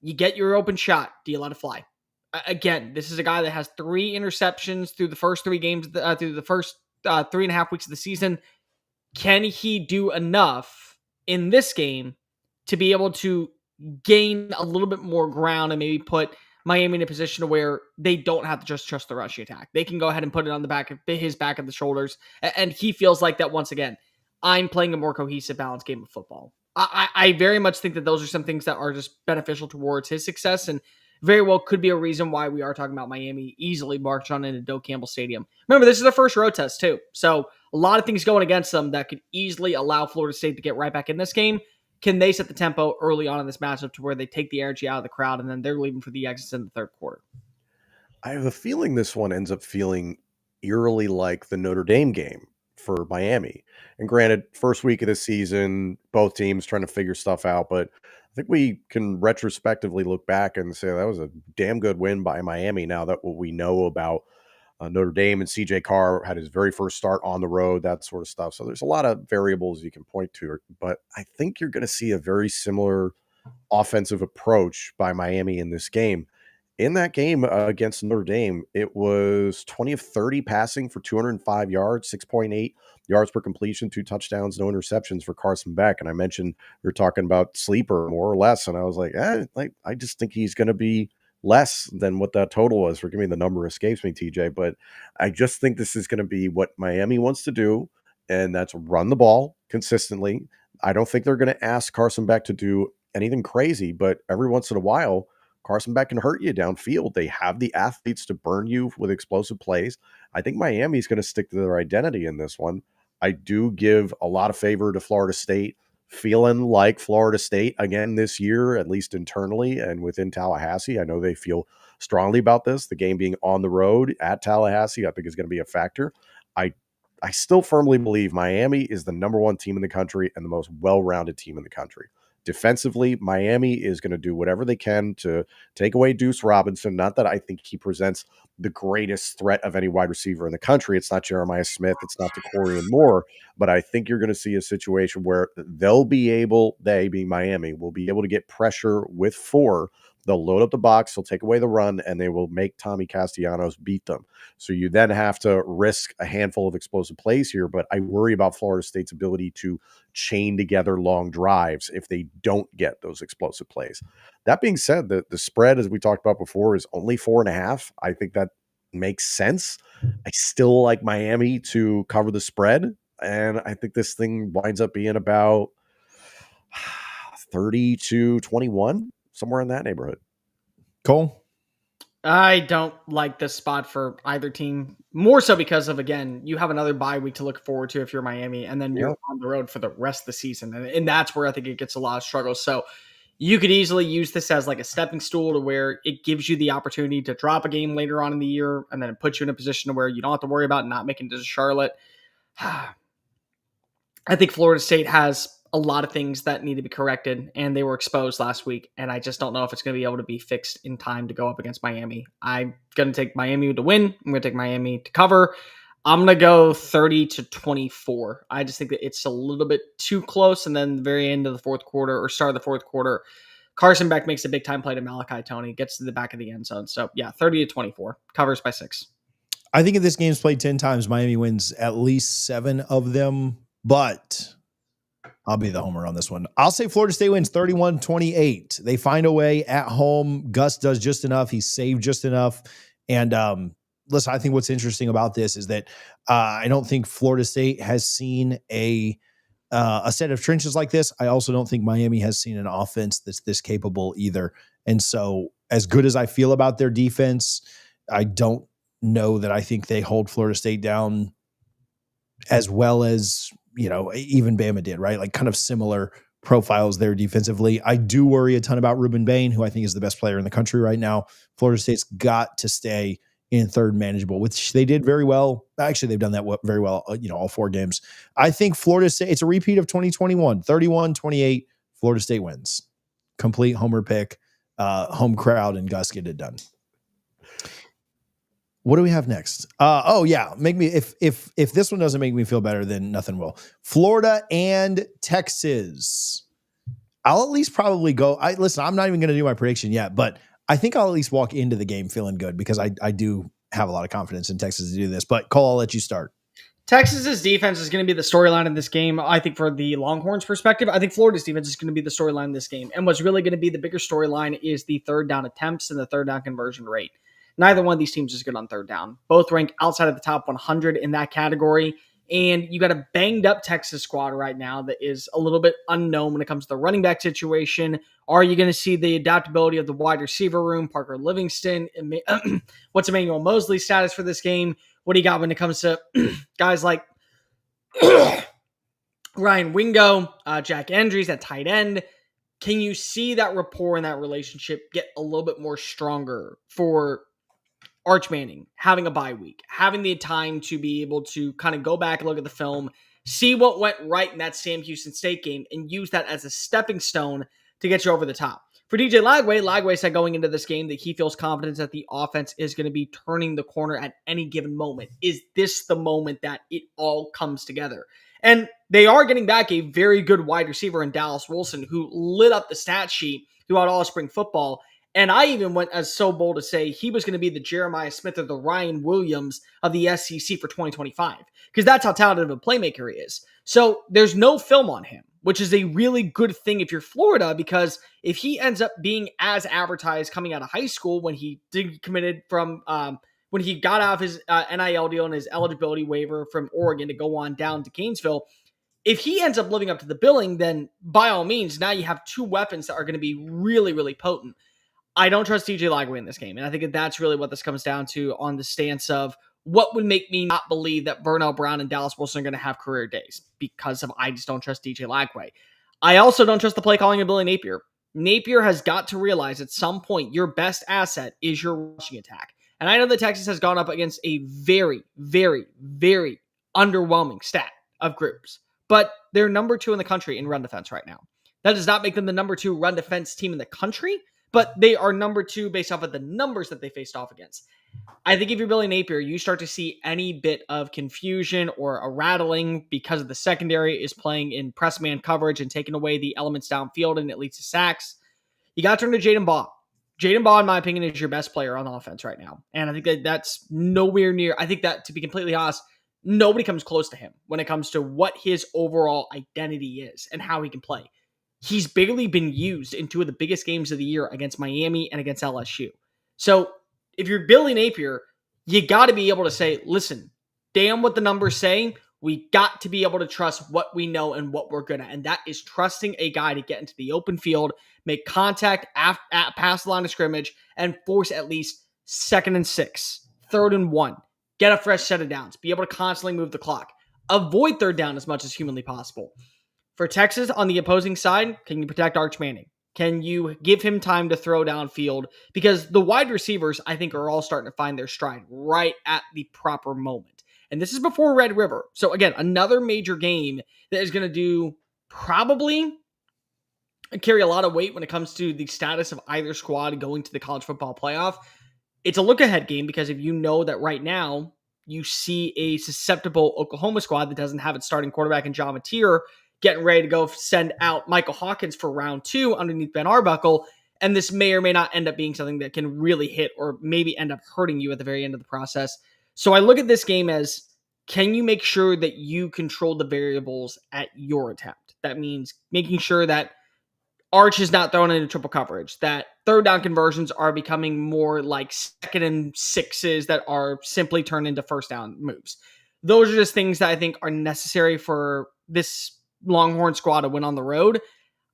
you get your open shot. Do you let it fly? Again, this is a guy that has 3 interceptions through the first 3 games, through the first 3.5 weeks of the season. Can he do enough in this game to be able to gain a little bit more ground and maybe put Miami in a position where they don't have to just trust the rushing attack? They can go ahead and put it on his back of the shoulders. And he feels like that once again, I'm playing a more cohesive, balanced game of football. I very much think that those are some things that are just beneficial towards his success, and very well could be a reason why we are talking about Miami easily march on into Doak Campbell Stadium. Remember, this is their first road test too. So a lot of things going against them that could easily allow Florida State to get right back in this game. Can they set the tempo early on in this matchup to where they take the energy out of the crowd and then they're leaving for the exits in the third quarter? I have a feeling this one ends up feeling eerily like the Notre Dame game for Miami. And granted, first week of the season, both teams trying to figure stuff out, but I think we can retrospectively look back and say that was a damn good win by Miami. Now that what we know about Notre Dame, and CJ Carr had his very first start on the road, that sort of stuff. So there's a lot of variables you can point to, but I think you're going to see a very similar offensive approach by Miami in this game. In that game against Notre Dame, it was 20 of 30 passing for 205 yards, 6.8 yards per completion, 2 touchdowns, no interceptions for Carson Beck. And I mentioned we were talking about sleeper more or less, and I was like, I just think he's going to be less than what that total was. Forgive me, the number escapes me, TJ, but I just think this is going to be what Miami wants to do, and that's run the ball consistently. I don't think they're going to ask Carson Beck to do anything crazy, but every once in a while, Carson Beck can hurt you downfield. They have the athletes to burn you with explosive plays. I think Miami's going to stick to their identity in this one. I do give a lot of favor to Florida State, feeling like Florida State again this year, at least internally and within Tallahassee. I know they feel strongly about this. The game being on the road at Tallahassee, I think is going to be a factor. I still firmly believe Miami is the number 1 team in the country and the most well-rounded team in the country. Defensively, Miami is going to do whatever they can to take away Deuce Robinson. Not that I think he presents the greatest threat of any wide receiver in the country. It's not Jeremiah Smith. It's not DeCorian Moore. But I think you're going to see a situation where they being Miami, will be able to get pressure with 4. They'll load up the box, they'll take away the run, and they will make Tommy Castellanos beat them. So you then have to risk a handful of explosive plays here, but I worry about Florida State's ability to chain together long drives if they don't get those explosive plays. That being said, the spread, as we talked about before, is only 4.5. I think that makes sense. I still like Miami to cover the spread, and I think this thing winds up being about 30-21. Somewhere in that neighborhood. Cole? I don't like this spot for either team, more so because of, again, you have another bye week to look forward to if you're Miami, and then you're on the road for the rest of the season. And that's where I think it gets a lot of struggles. So you could easily use this as like a stepping stool to where it gives you the opportunity to drop a game later on in the year, and then it puts you in a position to where you don't have to worry about not making it to Charlotte. I think Florida State has a lot of things that need to be corrected, and they were exposed last week, and I just don't know if it's going to be able to be fixed in time to go up against Miami. I'm going to take Miami to win. I'm going to take Miami to cover. I'm going to go 30-24. I just think that it's a little bit too close, and then the very end of the fourth quarter, or start of the fourth quarter, Carson Beck makes a big-time play to Malachi Toney, gets to the back of the end zone. So, yeah, 30-24. Covers by 6. I think if this game's played 10 times, Miami wins at least 7 of them, but I'll be the homer on this one. I'll say Florida State wins 31-28. They find a way at home. Gus does just enough. He's saved just enough. And listen, I think what's interesting about this is that I don't think Florida State has seen a set of trenches like this. I also don't think Miami has seen an offense that's this capable either. And so as good as I feel about their defense, I don't know that I think they hold Florida State down as well as, even Bama did, right? Like kind of similar profiles there defensively. I do worry a ton about Ruben Bain, who I think is the best player in the country right now. Florida State's got to stay in third manageable, which they did very well. Actually, they've done that very well, all 4 games. I think Florida State, it's a repeat of 2021, 31-28, Florida State wins. Complete homer pick, home crowd, and Gus get it done. What do we have next? Make me if this one doesn't make me feel better, then nothing will. Florida and Texas. I'll at least probably go. Listen, I'm not even going to do my prediction yet, but I think I'll at least walk into the game feeling good because I do have a lot of confidence in Texas to do this. But Cole, I'll let you start. Texas's defense is going to be the storyline in this game. I think for the Longhorns perspective, I think Florida's defense is going to be the storyline in this game. And what's really going to be the bigger storyline is the third down attempts and the third down conversion rate. Neither one of these teams is good on third down. Both rank outside of the top 100 in that category. And you got a banged up Texas squad right now that is a little bit unknown when it comes to the running back situation. Are you going to see the adaptability of the wide receiver room? Parker Livingston, what's Emmanuel Mosley's status for this game? What do you got when it comes to guys like Ryan Wingo, Jack Andrews at tight end? Can you see that rapport and that relationship get a little bit more stronger for Arch Manning having a bye week, having the time to be able to kind of go back and look at the film, see what went right in that Sam Houston State game, and use that as a stepping stone to get you over the top? For DJ Lagway said going into this game that he feels confident that the offense is going to be turning the corner at any given moment. Is this the moment that it all comes together? And they are getting back a very good wide receiver in Dallas Wilson, who lit up the stat sheet throughout all spring football. And I even went as so bold to say he was going to be the Jeremiah Smith or the Ryan Williams of the SEC for 2025, because that's how talented of a playmaker he is. So there's no film on him, which is a really good thing if you're Florida, because if he ends up being as advertised coming out of high school when he decommitted from when he got out of his NIL deal and his eligibility waiver from Oregon to go on down to Gainesville, if he ends up living up to the billing, then by all means, now you have 2 weapons that are going to be really, really potent. I don't trust DJ Lagway in this game, and I think that's really what this comes down to on the stance of what would make me not believe that Vernell Brown and Dallas Wilson are going to have career days, because of I just don't trust DJ Lagway. I also don't trust the play calling of Billy Napier. Napier has got to realize at some point your best asset is your rushing attack. And I know that Texas has gone up against a very, very, very underwhelming stat of groups, but they're number 2 in the country in run defense right now. That does not make them the number 2 run defense team in the country, but they are number 2 based off of the numbers that they faced off against. I think if you're Billy Napier, you start to see any bit of confusion or a rattling because of the secondary is playing in press man coverage and taking away the elements downfield, and it leads to sacks. You got to turn to Jaden Baugh. Jaden Baugh, in my opinion, is your best player on offense right now. And I think that that's nowhere near, I think that, to be completely honest, nobody comes close to him when it comes to what his overall identity is and how he can play. He's barely been used in 2 of the biggest games of the year against Miami and against LSU. So if you're Billy Napier, you got to be able to say, listen, damn what the numbers say, we got to be able to trust what we know and what we're good at. And that is trusting a guy to get into the open field, make contact past the line of scrimmage, and force at least 2nd and 6, 3rd and 1, get a fresh set of downs, be able to constantly move the clock, avoid third down as much as humanly possible. For Texas, on the opposing side, can you protect Arch Manning? Can you give him time to throw downfield? Because the wide receivers, I think, are all starting to find their stride right at the proper moment. And this is before Red River. So again, another major game that is going to do probably carry a lot of weight when it comes to the status of either squad going to the college football playoff. It's a look-ahead game because if you know that right now you see a susceptible Oklahoma squad that doesn't have its starting quarterback in John Mateer getting ready to go send out Michael Hawkins for round 2 underneath Ben Arbuckle, and this may or may not end up being something that can really hit or maybe end up hurting you at the very end of the process. So I look at this game as, can you make sure that you control the variables at your attempt? That means making sure that Arch is not thrown into triple coverage, that third down conversions are becoming more like 2nd and 6s that are simply turned into first down moves. Those are just things that I think are necessary for this Longhorn squad to win on the road.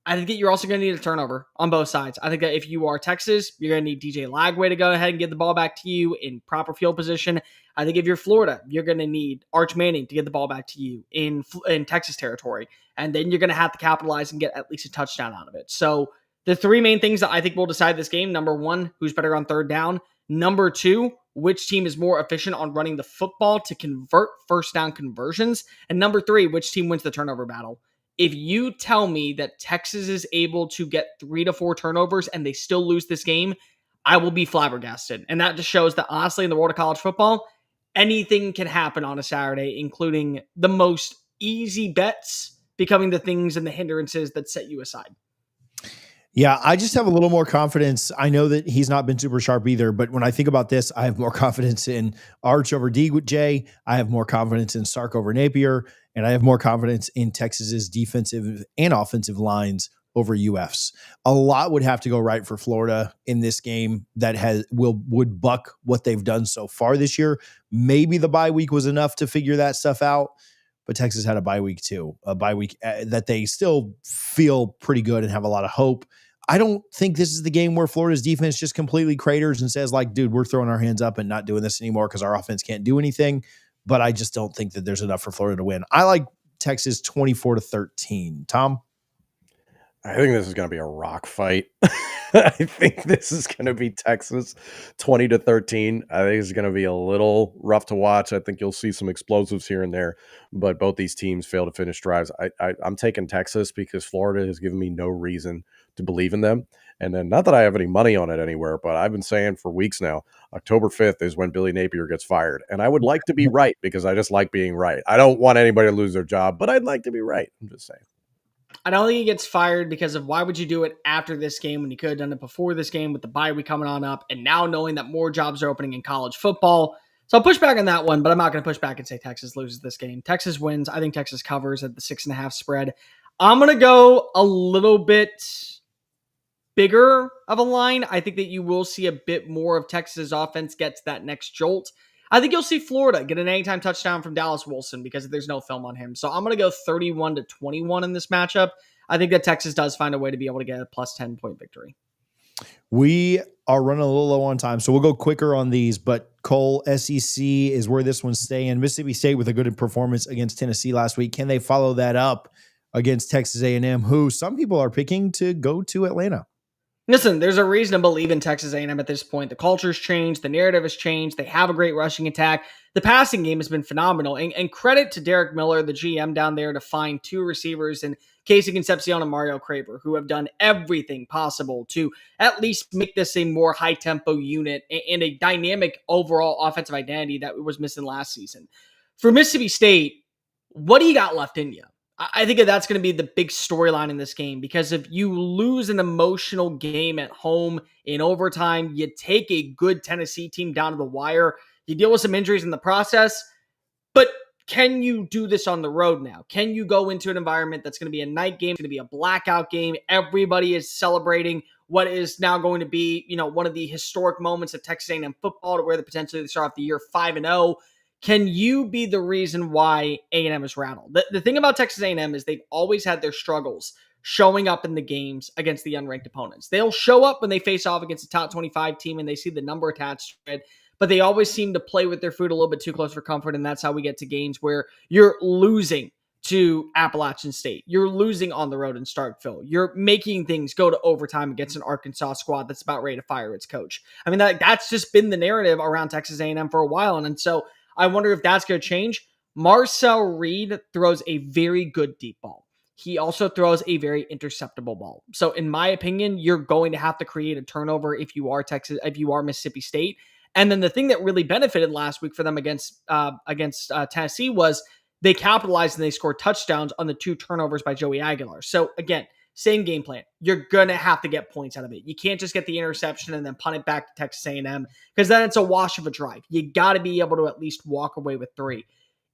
I think that you're also going to need a turnover on both sides. I think that if you are Texas, you're going to need DJ Lagway to go ahead and get the ball back to you in proper field position. I think if you're Florida, you're going to need Arch Manning to get the ball back to you in Texas territory. And then you're going to have to capitalize and get at least a touchdown out of it. So the 3 main things that I think will decide this game: number 1, who's better on third down; number 2, which team is more efficient on running the football to convert first down conversions; and number 3, which team wins the turnover battle. If you tell me that Texas is able to get 3 to 4 turnovers and they still lose this game, I will be flabbergasted. And that just shows that, honestly, in the world of college football, anything can happen on a Saturday, including the most easy bets becoming the things and the hindrances that set you aside. Yeah, I just have a little more confidence. I know that he's not been super sharp either, but when I think about this, I have more confidence in Arch over DJ. I have more confidence in Sark over Napier, and I have more confidence in Texas's defensive and offensive lines over UF's. A lot would have to go right for Florida in this game that would buck what they've done so far this year. Maybe the bye week was enough to figure that stuff out, but Texas had a bye week too, a bye week that they still feel pretty good and have a lot of hope. I don't think this is the game where Florida's defense just completely craters and says, like, dude, we're throwing our hands up and not doing this anymore because our offense can't do anything. But I just don't think that there's enough for Florida to win. I like Texas 24-13. Tom? I think this is going to be a rock fight. I think this is going to be Texas 20-13. I think it's going to be a little rough to watch. I think you'll see some explosives here and there, but both these teams fail to finish drives. I'm taking Texas because Florida has given me no reason to believe in them. And then, not that I have any money on it anywhere, but I've been saying for weeks now, October 5th is when Billy Napier gets fired. And I would like to be right because I just like being right. I don't want anybody to lose their job, but I'd like to be right. I'm just saying. I don't think he gets fired because of why would you do it after this game when you could have done it before this game with the bye week coming on up and now knowing that more jobs are opening in college football. So I'll push back on that one, but I'm not going to push back and say Texas loses this game. Texas wins. I think Texas covers at the 6.5 spread. I'm going to go a little bit bigger of a line. I think that you will see a bit more of Texas' offense gets that next jolt. I think you'll see Florida get an anytime touchdown from Dallas Wilson because there's no film on him. So I'm going to go 31-21 in this matchup. I think that Texas does find a way to be able to get a plus 10-point victory. We are running a little low on time, so we'll go quicker on these. But Cole, SEC is where this one's staying. Mississippi State with a good performance against Tennessee last week. Can they follow that up against Texas A&M, who some people are picking to go to Atlanta? Listen, there's a reason to believe in Texas A&M at this point. The culture's changed. The narrative has changed. They have a great rushing attack. The passing game has been phenomenal. And credit to Derek Miller, the GM down there, to find 2 receivers in Casey Concepcion and Mario Craver, who have done everything possible to at least make this a more high-tempo unit and a dynamic overall offensive identity that was missing last season. For Mississippi State, what do you got left in you? I think that's going to be the big storyline in this game, because if you lose an emotional game at home in overtime, you take a good Tennessee team down to the wire, you deal with some injuries in the process, but can you do this on the road now? Can you go into an environment that's going to be a night game, it's going to be a blackout game, everybody is celebrating what is now going to be, one of the historic moments of Texas A&M football, to where they potentially start off the year 5-0. Can you be the reason why A&M is rattled? The thing about Texas A&M is they've always had their struggles showing up in the games against the unranked opponents. They'll show up when they face off against a top 25 team and they see the number attached to it, but they always seem to play with their food a little bit too close for comfort, and that's how we get to games where you're losing to Appalachian State. You're losing on the road in Starkville. You're making things go to overtime against an Arkansas squad that's about ready to fire its coach. I mean, that's just been the narrative around Texas A&M for a while, and so I wonder if that's going to change. Marcel Reed throws a very good deep ball. he also throws a very interceptable ball. So in my opinion, you're going to have to create a turnover if you are Mississippi State. And then the thing that really benefited last week for them against Tennessee was they capitalized and they scored touchdowns on the 2 turnovers by Joey Aguilar. So again, same game plan. You're going to have to get points out of it. You can't just get the interception and then punt it back to Texas A&M, because then it's a wash of a drive. You got to be able to at least walk away with 3.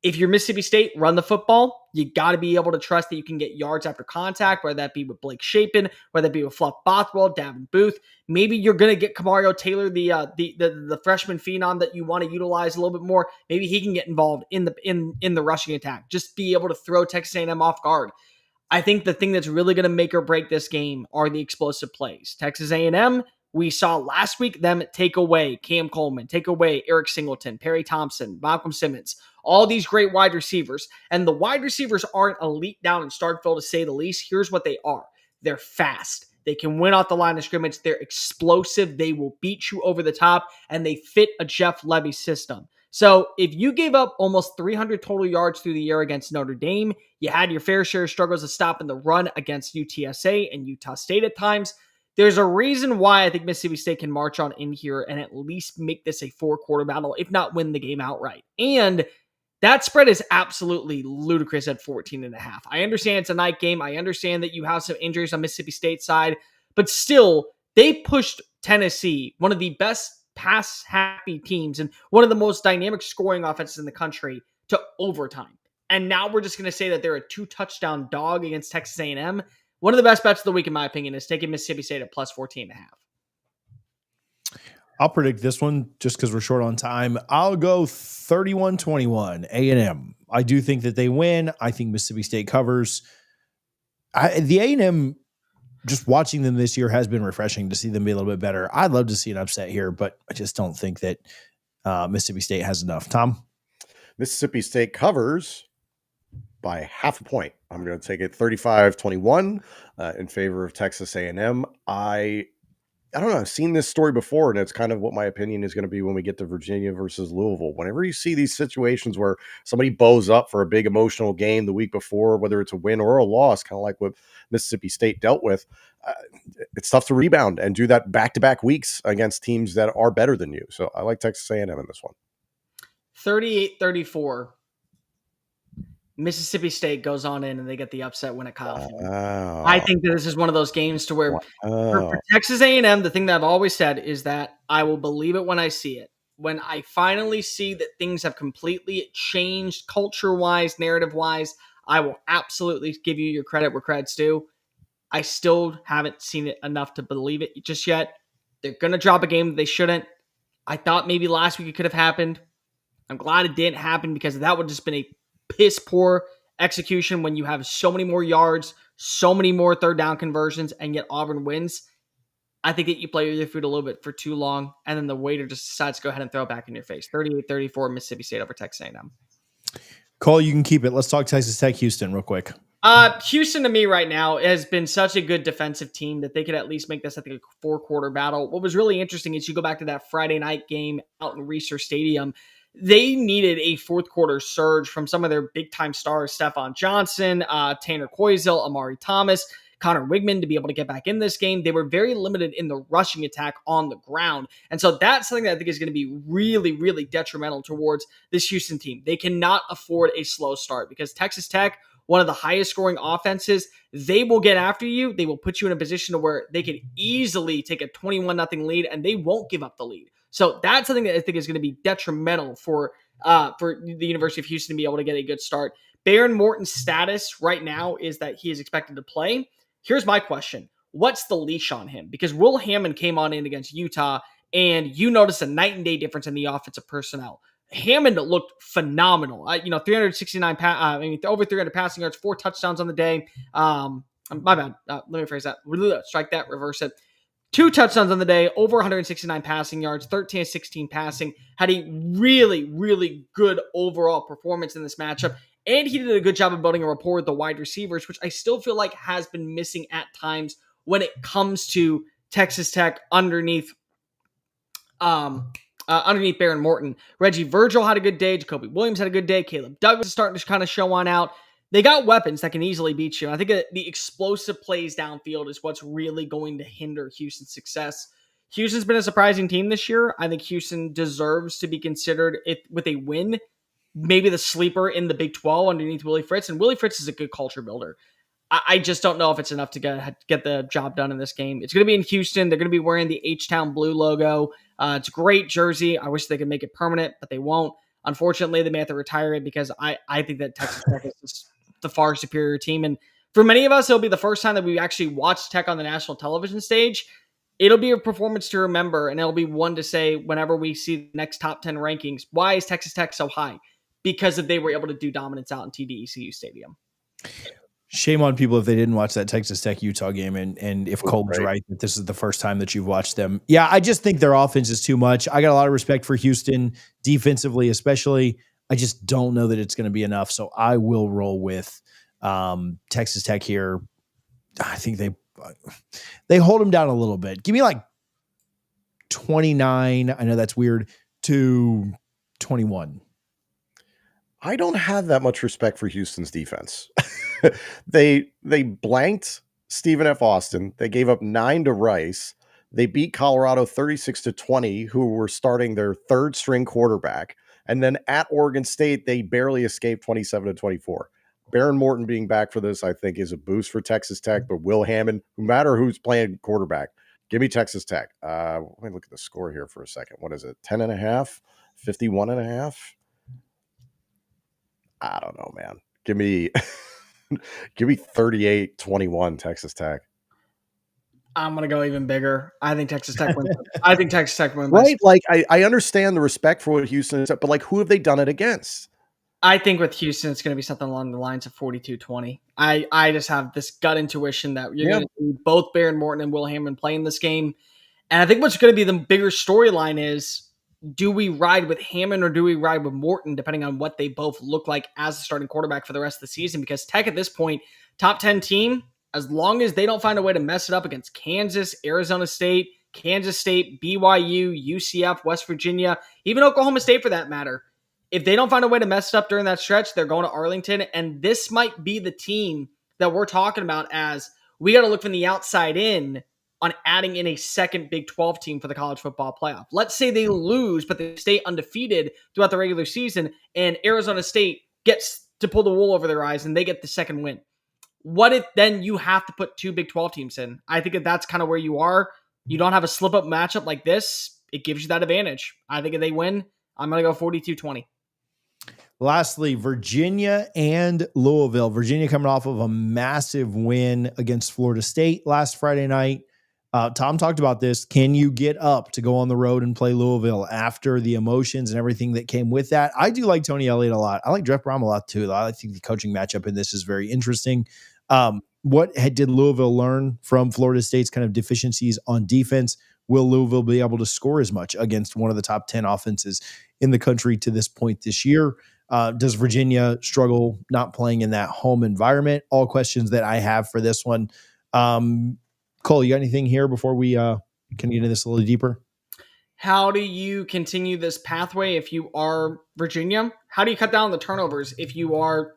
If you're Mississippi State, run the football. You got to be able to trust that you can get yards after contact, whether that be with Blake Shapen, whether that be with Fluff Bothwell, Davin Booth. Maybe you're going to get Kamario Taylor, the freshman phenom that you want to utilize a little bit more. Maybe he can get involved in the rushing attack. Just be able to throw Texas A&M off guard. I think the thing that's really going to make or break this game are the explosive plays. Texas A&M, we saw last week them take away Cam Coleman, take away Eric Singleton, Perry Thompson, Malcolm Simmons, all these great wide receivers. And the wide receivers aren't elite down in Starkville, to say the least. Here's what they are. They're fast. They can win off the line of scrimmage. They're explosive. They will beat you over the top, and they fit a Jeff Levy system. So if you gave up almost 300 total yards through the air against Notre Dame, you had your fair share of struggles of stopping the run against UTSA and Utah State at times, there's a reason why I think Mississippi State can march on in here and at least make this a 4-quarter battle, if not win the game outright. And that spread is absolutely ludicrous at 14.5. I understand it's a night game. I understand that you have some injuries on Mississippi State's side, but still, they pushed Tennessee, one of the best pass-happy teams and one of the most dynamic scoring offenses in the country, to overtime. And now we're just going to say that they're a 2-touchdown dog against Texas A&M. One of the best bets of the week, in my opinion, is taking Mississippi State at plus 14.5. I'll predict this one just because we're short on time. I'll go 31-21 A&M. I do think that they win. I think Mississippi State covers. The A&M, just watching them this year has been refreshing to see them be a little bit better. I'd love to see an upset here, but I just don't think that Mississippi State has enough. Tom? Mississippi State covers by half a point. I'm going to take it 35-21 in favor of Texas A&M. I don't know. I've seen this story before, and it's kind of what my opinion is going to be when we get to Virginia versus Louisville. Whenever you see these situations where somebody bows up for a big emotional game the week before, whether it's a win or a loss, kind of like what Mississippi State dealt with, it's tough to rebound and do that back-to-back weeks against teams that are better than you. So I like Texas A&M in this one. 38-34. Mississippi State goes on in and they get the upset win at Kyle Field. Wow. I think that this is one of those games to where for Texas A&M, the thing that I've always said is that I will believe it when I see it. When I finally see that things have completely changed culture-wise, narrative-wise, I will absolutely give you your credit where credit's due. I still haven't seen it enough to believe it just yet. They're going to drop a game that they shouldn't. I thought maybe last week it could have happened. I'm glad it didn't happen, because that would have just been a piss poor execution when you have so many more yards, so many more third down conversions, and yet Auburn wins. I think that you play with your food a little bit for too long, and then the waiter just decides to go ahead and throw it back in your face. 38-34 Mississippi State over Texas A&M. Cole, you can keep it. Let's talk Texas Tech Houston real quick. Houston, to me right now, has been such a good defensive team that they could at least make this, I think, a 4-quarter battle. What was really interesting is you go back to that Friday night game out in Reser Stadium. They needed a 4th-quarter surge from some of their big-time stars, Stephon Johnson, Tanner Koizil, Amari Thomas, Connor Wigman, to be able to get back in this game. They were very limited in the rushing attack on the ground. And so that's something that I think is going to be really, really detrimental towards this Houston team. They cannot afford a slow start, because Texas Tech, one of the highest scoring offenses, they will get after you. They will put you in a position to where they could easily take a 21-0 lead, and they won't give up the lead. So that's something that I think is going to be detrimental for the University of Houston to be able to get a good start. Baron Morton's status right now is that he is expected to play. Here's my question. What's the leash on him? Because Will Hammond came on in against Utah, and you notice a night and day difference in the offensive personnel. Hammond looked phenomenal. 369, over 300 passing yards, 4 touchdowns on the day. My bad. Let me phrase that. Strike that, reverse it. 2 touchdowns on the day, over 169 passing yards, 13-16 passing. Had a really, really good overall performance in this matchup. And he did a good job of building a rapport with the wide receivers, which I still feel like has been missing at times when it comes to Texas Tech underneath Baron Morton. Reggie Virgil had a good day. Jacoby Williams had a good day. Caleb Douglas is starting to kind of show on out. they got weapons that can easily beat you. I think the explosive plays downfield is what's really going to hinder Houston's success. Houston's been a surprising team this year. I think Houston deserves to be considered, if with a win, maybe the sleeper in the Big 12 underneath Willie Fritz. And Willie Fritz is a good culture builder. I just don't know if it's enough to get the job done in this game. It's going to be in Houston. They're going to be wearing the H-Town blue logo. It's a great jersey. I wish they could make it permanent, but they won't. Unfortunately, they may have to retire it because I think that Texas Tech is just the far superior team. And for many of us, it'll be the first time that we actually watch Tech on the national television stage. It'll be a performance to remember, and it'll be one to say whenever we see the next top 10 rankings, why is Texas Tech so high? Because they were able to do dominance out in TDECU Stadium. Shame on people if they didn't watch that Texas Tech Utah game, and if Cole's right that this is the first time that you've watched them. Yeah, I just think their offense is too much. I got a lot of respect for Houston defensively, especially. I just don't know that it's going to be enough, so I will roll with Texas Tech here. I think they hold them down a little bit. Give me like 29. I know that's weird, to 21. I don't have that much respect for Houston's defense. They blanked Stephen F. Austin. They gave up 9 to Rice. They beat Colorado 36-20, who were starting their third string quarterback. And then at Oregon State, they barely escaped 27-24. Baron Morton being back for this, I think, is a boost for Texas Tech. But Will Hammond, no matter who's playing quarterback, give me Texas Tech. Let me look at the score here for a second. What is it? 10.5? 51.5? I don't know, man. Give me 38-21 Texas Tech. I'm going to go even bigger. I think Texas Tech wins. I think Texas Tech wins. Right? Like, I understand the respect for what Houston is, but like, who have they done it against? I think with Houston, it's going to be something along the lines of 42-20. I just have this gut intuition that you're going to see both Baron Morton and Will Hammond playing this game. And I think what's going to be the bigger storyline is, do we ride with Hammond or do we ride with Morton, depending on what they both look like as the starting quarterback for the rest of the season? Because Tech at this point, top 10 team, as long as they don't find a way to mess it up against Kansas, Arizona State, Kansas State, BYU, UCF, West Virginia, even Oklahoma State for that matter, if they don't find a way to mess it up during that stretch, they're going to Arlington. And this might be the team that we're talking about as we got to look from the outside in on adding in a second Big 12 team for the college football playoff. Let's say they lose, but they stay undefeated throughout the regular season, and Arizona State gets to pull the wool over their eyes and they get the second win. What if then you have to put 2 Big 12 teams in? I think that's kind of where you are. You don't have a slip-up matchup like this. It gives you that advantage. I think if they win, I'm going to go 42-20. Lastly, Virginia and Louisville. Virginia coming off of a massive win against Florida State last Friday night. Tom talked about this. Can you get up to go on the road and play Louisville after the emotions and everything that came with that? I do like Tony Elliott a lot. I like Jeff Brom a lot too. I think the coaching matchup in this is very interesting. What did Louisville learn from Florida State's kind of deficiencies on defense? Will Louisville be able to score as much against one of the top 10 offenses in the country to this point this year? Does Virginia struggle not playing in that home environment? All questions that I have for this one. Cole, you got anything here before we can get into this a little deeper? How do you continue this pathway if you are Virginia? How do you cut down the turnovers if you are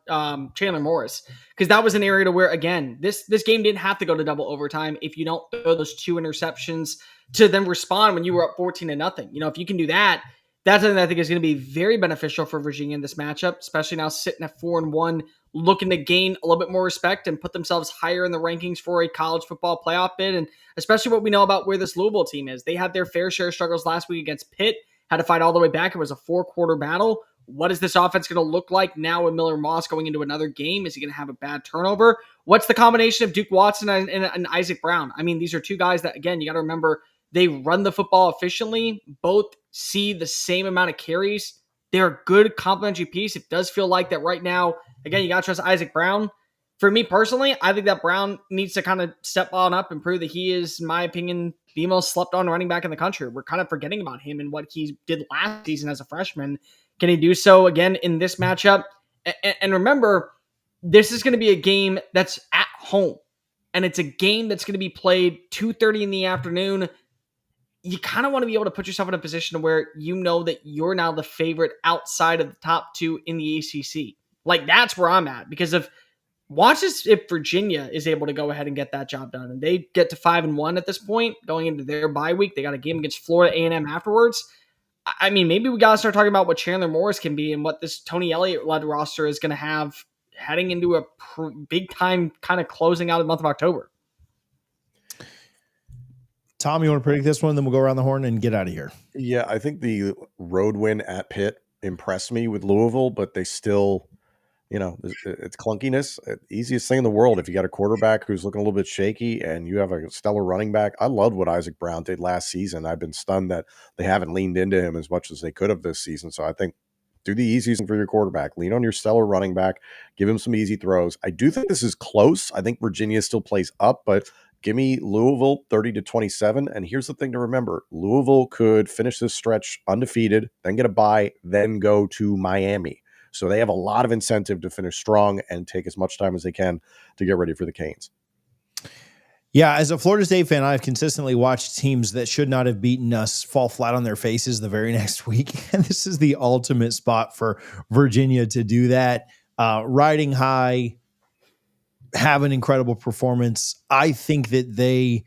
Chandler Morris? Because that was an area to where, again, this game didn't have to go to double overtime if you don't throw those 2 interceptions to then respond when you were up 14-0. You know, if you can do that, that's something that I think is going to be very beneficial for Virginia in this matchup, especially now sitting at 4-1, looking to gain a little bit more respect and put themselves higher in the rankings for a college football playoff bid. And especially what we know about where this Louisville team is. They had their fair share of struggles last week against Pitt, had to fight all the way back. It was a 4-quarter battle. What is this offense going to look like now with Miller Moss going into another game? Is he going to have a bad turnover? What's the combination of Duke Watson and Isaac Brown? I mean, these are 2 guys that, again, you got to remember, they run the football efficiently. Both see the same amount of carries. They're a good complementary piece. It does feel like that right now. Again, you got to trust Isaac Brown. For me personally, I think that Brown needs to kind of step on up and prove that he is, in my opinion, the most slept-on running back in the country. We're kind of forgetting about him and what he did last season as a freshman. Can he do so again in this matchup? And remember, this is going to be a game that's at home. And it's a game that's going to be played 2:30 in the afternoon. You kind of want to be able to put yourself in a position where you know that you're now the favorite outside of the top 2 in the ACC. Like, that's where I'm at, because if Virginia is able to go ahead and get that job done, and they get to 5-1 at this point, going into their bye week. They got a game against Florida A&M afterwards. I mean, maybe we got to start talking about what Chandler Morris can be and what this Tony Elliott-led roster is going to have heading into a big-time kind of closing out of the month of October. Tom, you want to predict this one? Then we'll go around the horn and get out of here. Yeah, I think the road win at Pitt impressed me with Louisville, but they still, it's clunkiness. Easiest thing in the world if you got a quarterback who's looking a little bit shaky and you have a stellar running back. I loved what Isaac Brown did last season. I've been stunned that they haven't leaned into him as much as they could have this season. So I think do the easiest thing for your quarterback. Lean on your stellar running back. Give him some easy throws. I do think this is close. I think Virginia still plays up, but give me Louisville 30-27. And here's the thing to remember. Louisville could finish this stretch undefeated, then get a bye, then go to Miami. So they have a lot of incentive to finish strong and take as much time as they can to get ready for the Canes. Yeah, as a Florida State fan, I've consistently watched teams that should not have beaten us fall flat on their faces the very next week. And this is the ultimate spot for Virginia to do that. Riding high, have an incredible performance. I think they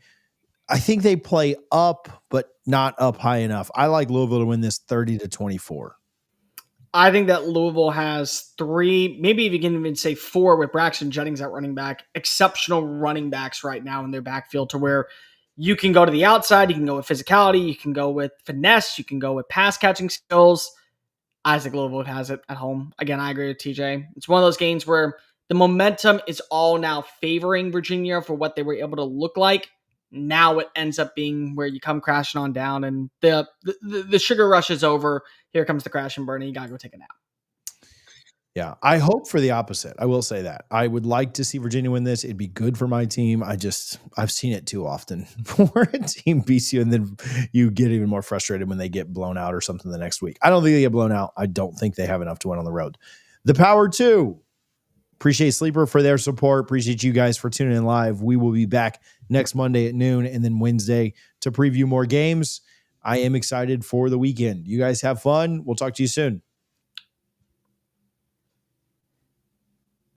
play up, but not up high enough. I like Louisville to win this 30-24. I think that Louisville has 3, maybe if you can even say 4, with Braxton Jennings at running back, exceptional running backs right now in their backfield, to where you can go to the outside, you can go with physicality, you can go with finesse, you can go with pass catching skills. Isaac Louisville has it at home. Again, I agree with TJ. It's one of those games where the momentum is all now favoring Virginia for what they were able to look like. Now it ends up being where you come crashing on down, and the sugar rush is over. Here comes the crash and burn, and you gotta go take a nap. Yeah, I hope for the opposite. I will say that. I would like to see Virginia win this. It'd be good for my team. I've seen it too often where a team beats you and then you get even more frustrated when they get blown out or something the next week. I don't think they get blown out. I don't think they have enough to win on the road. The Power 2. Appreciate Sleeper for their support. Appreciate you guys for tuning in live. We will be back next Monday at noon and then Wednesday to preview more games. I am excited for the weekend. You guys have fun. We'll talk to you soon.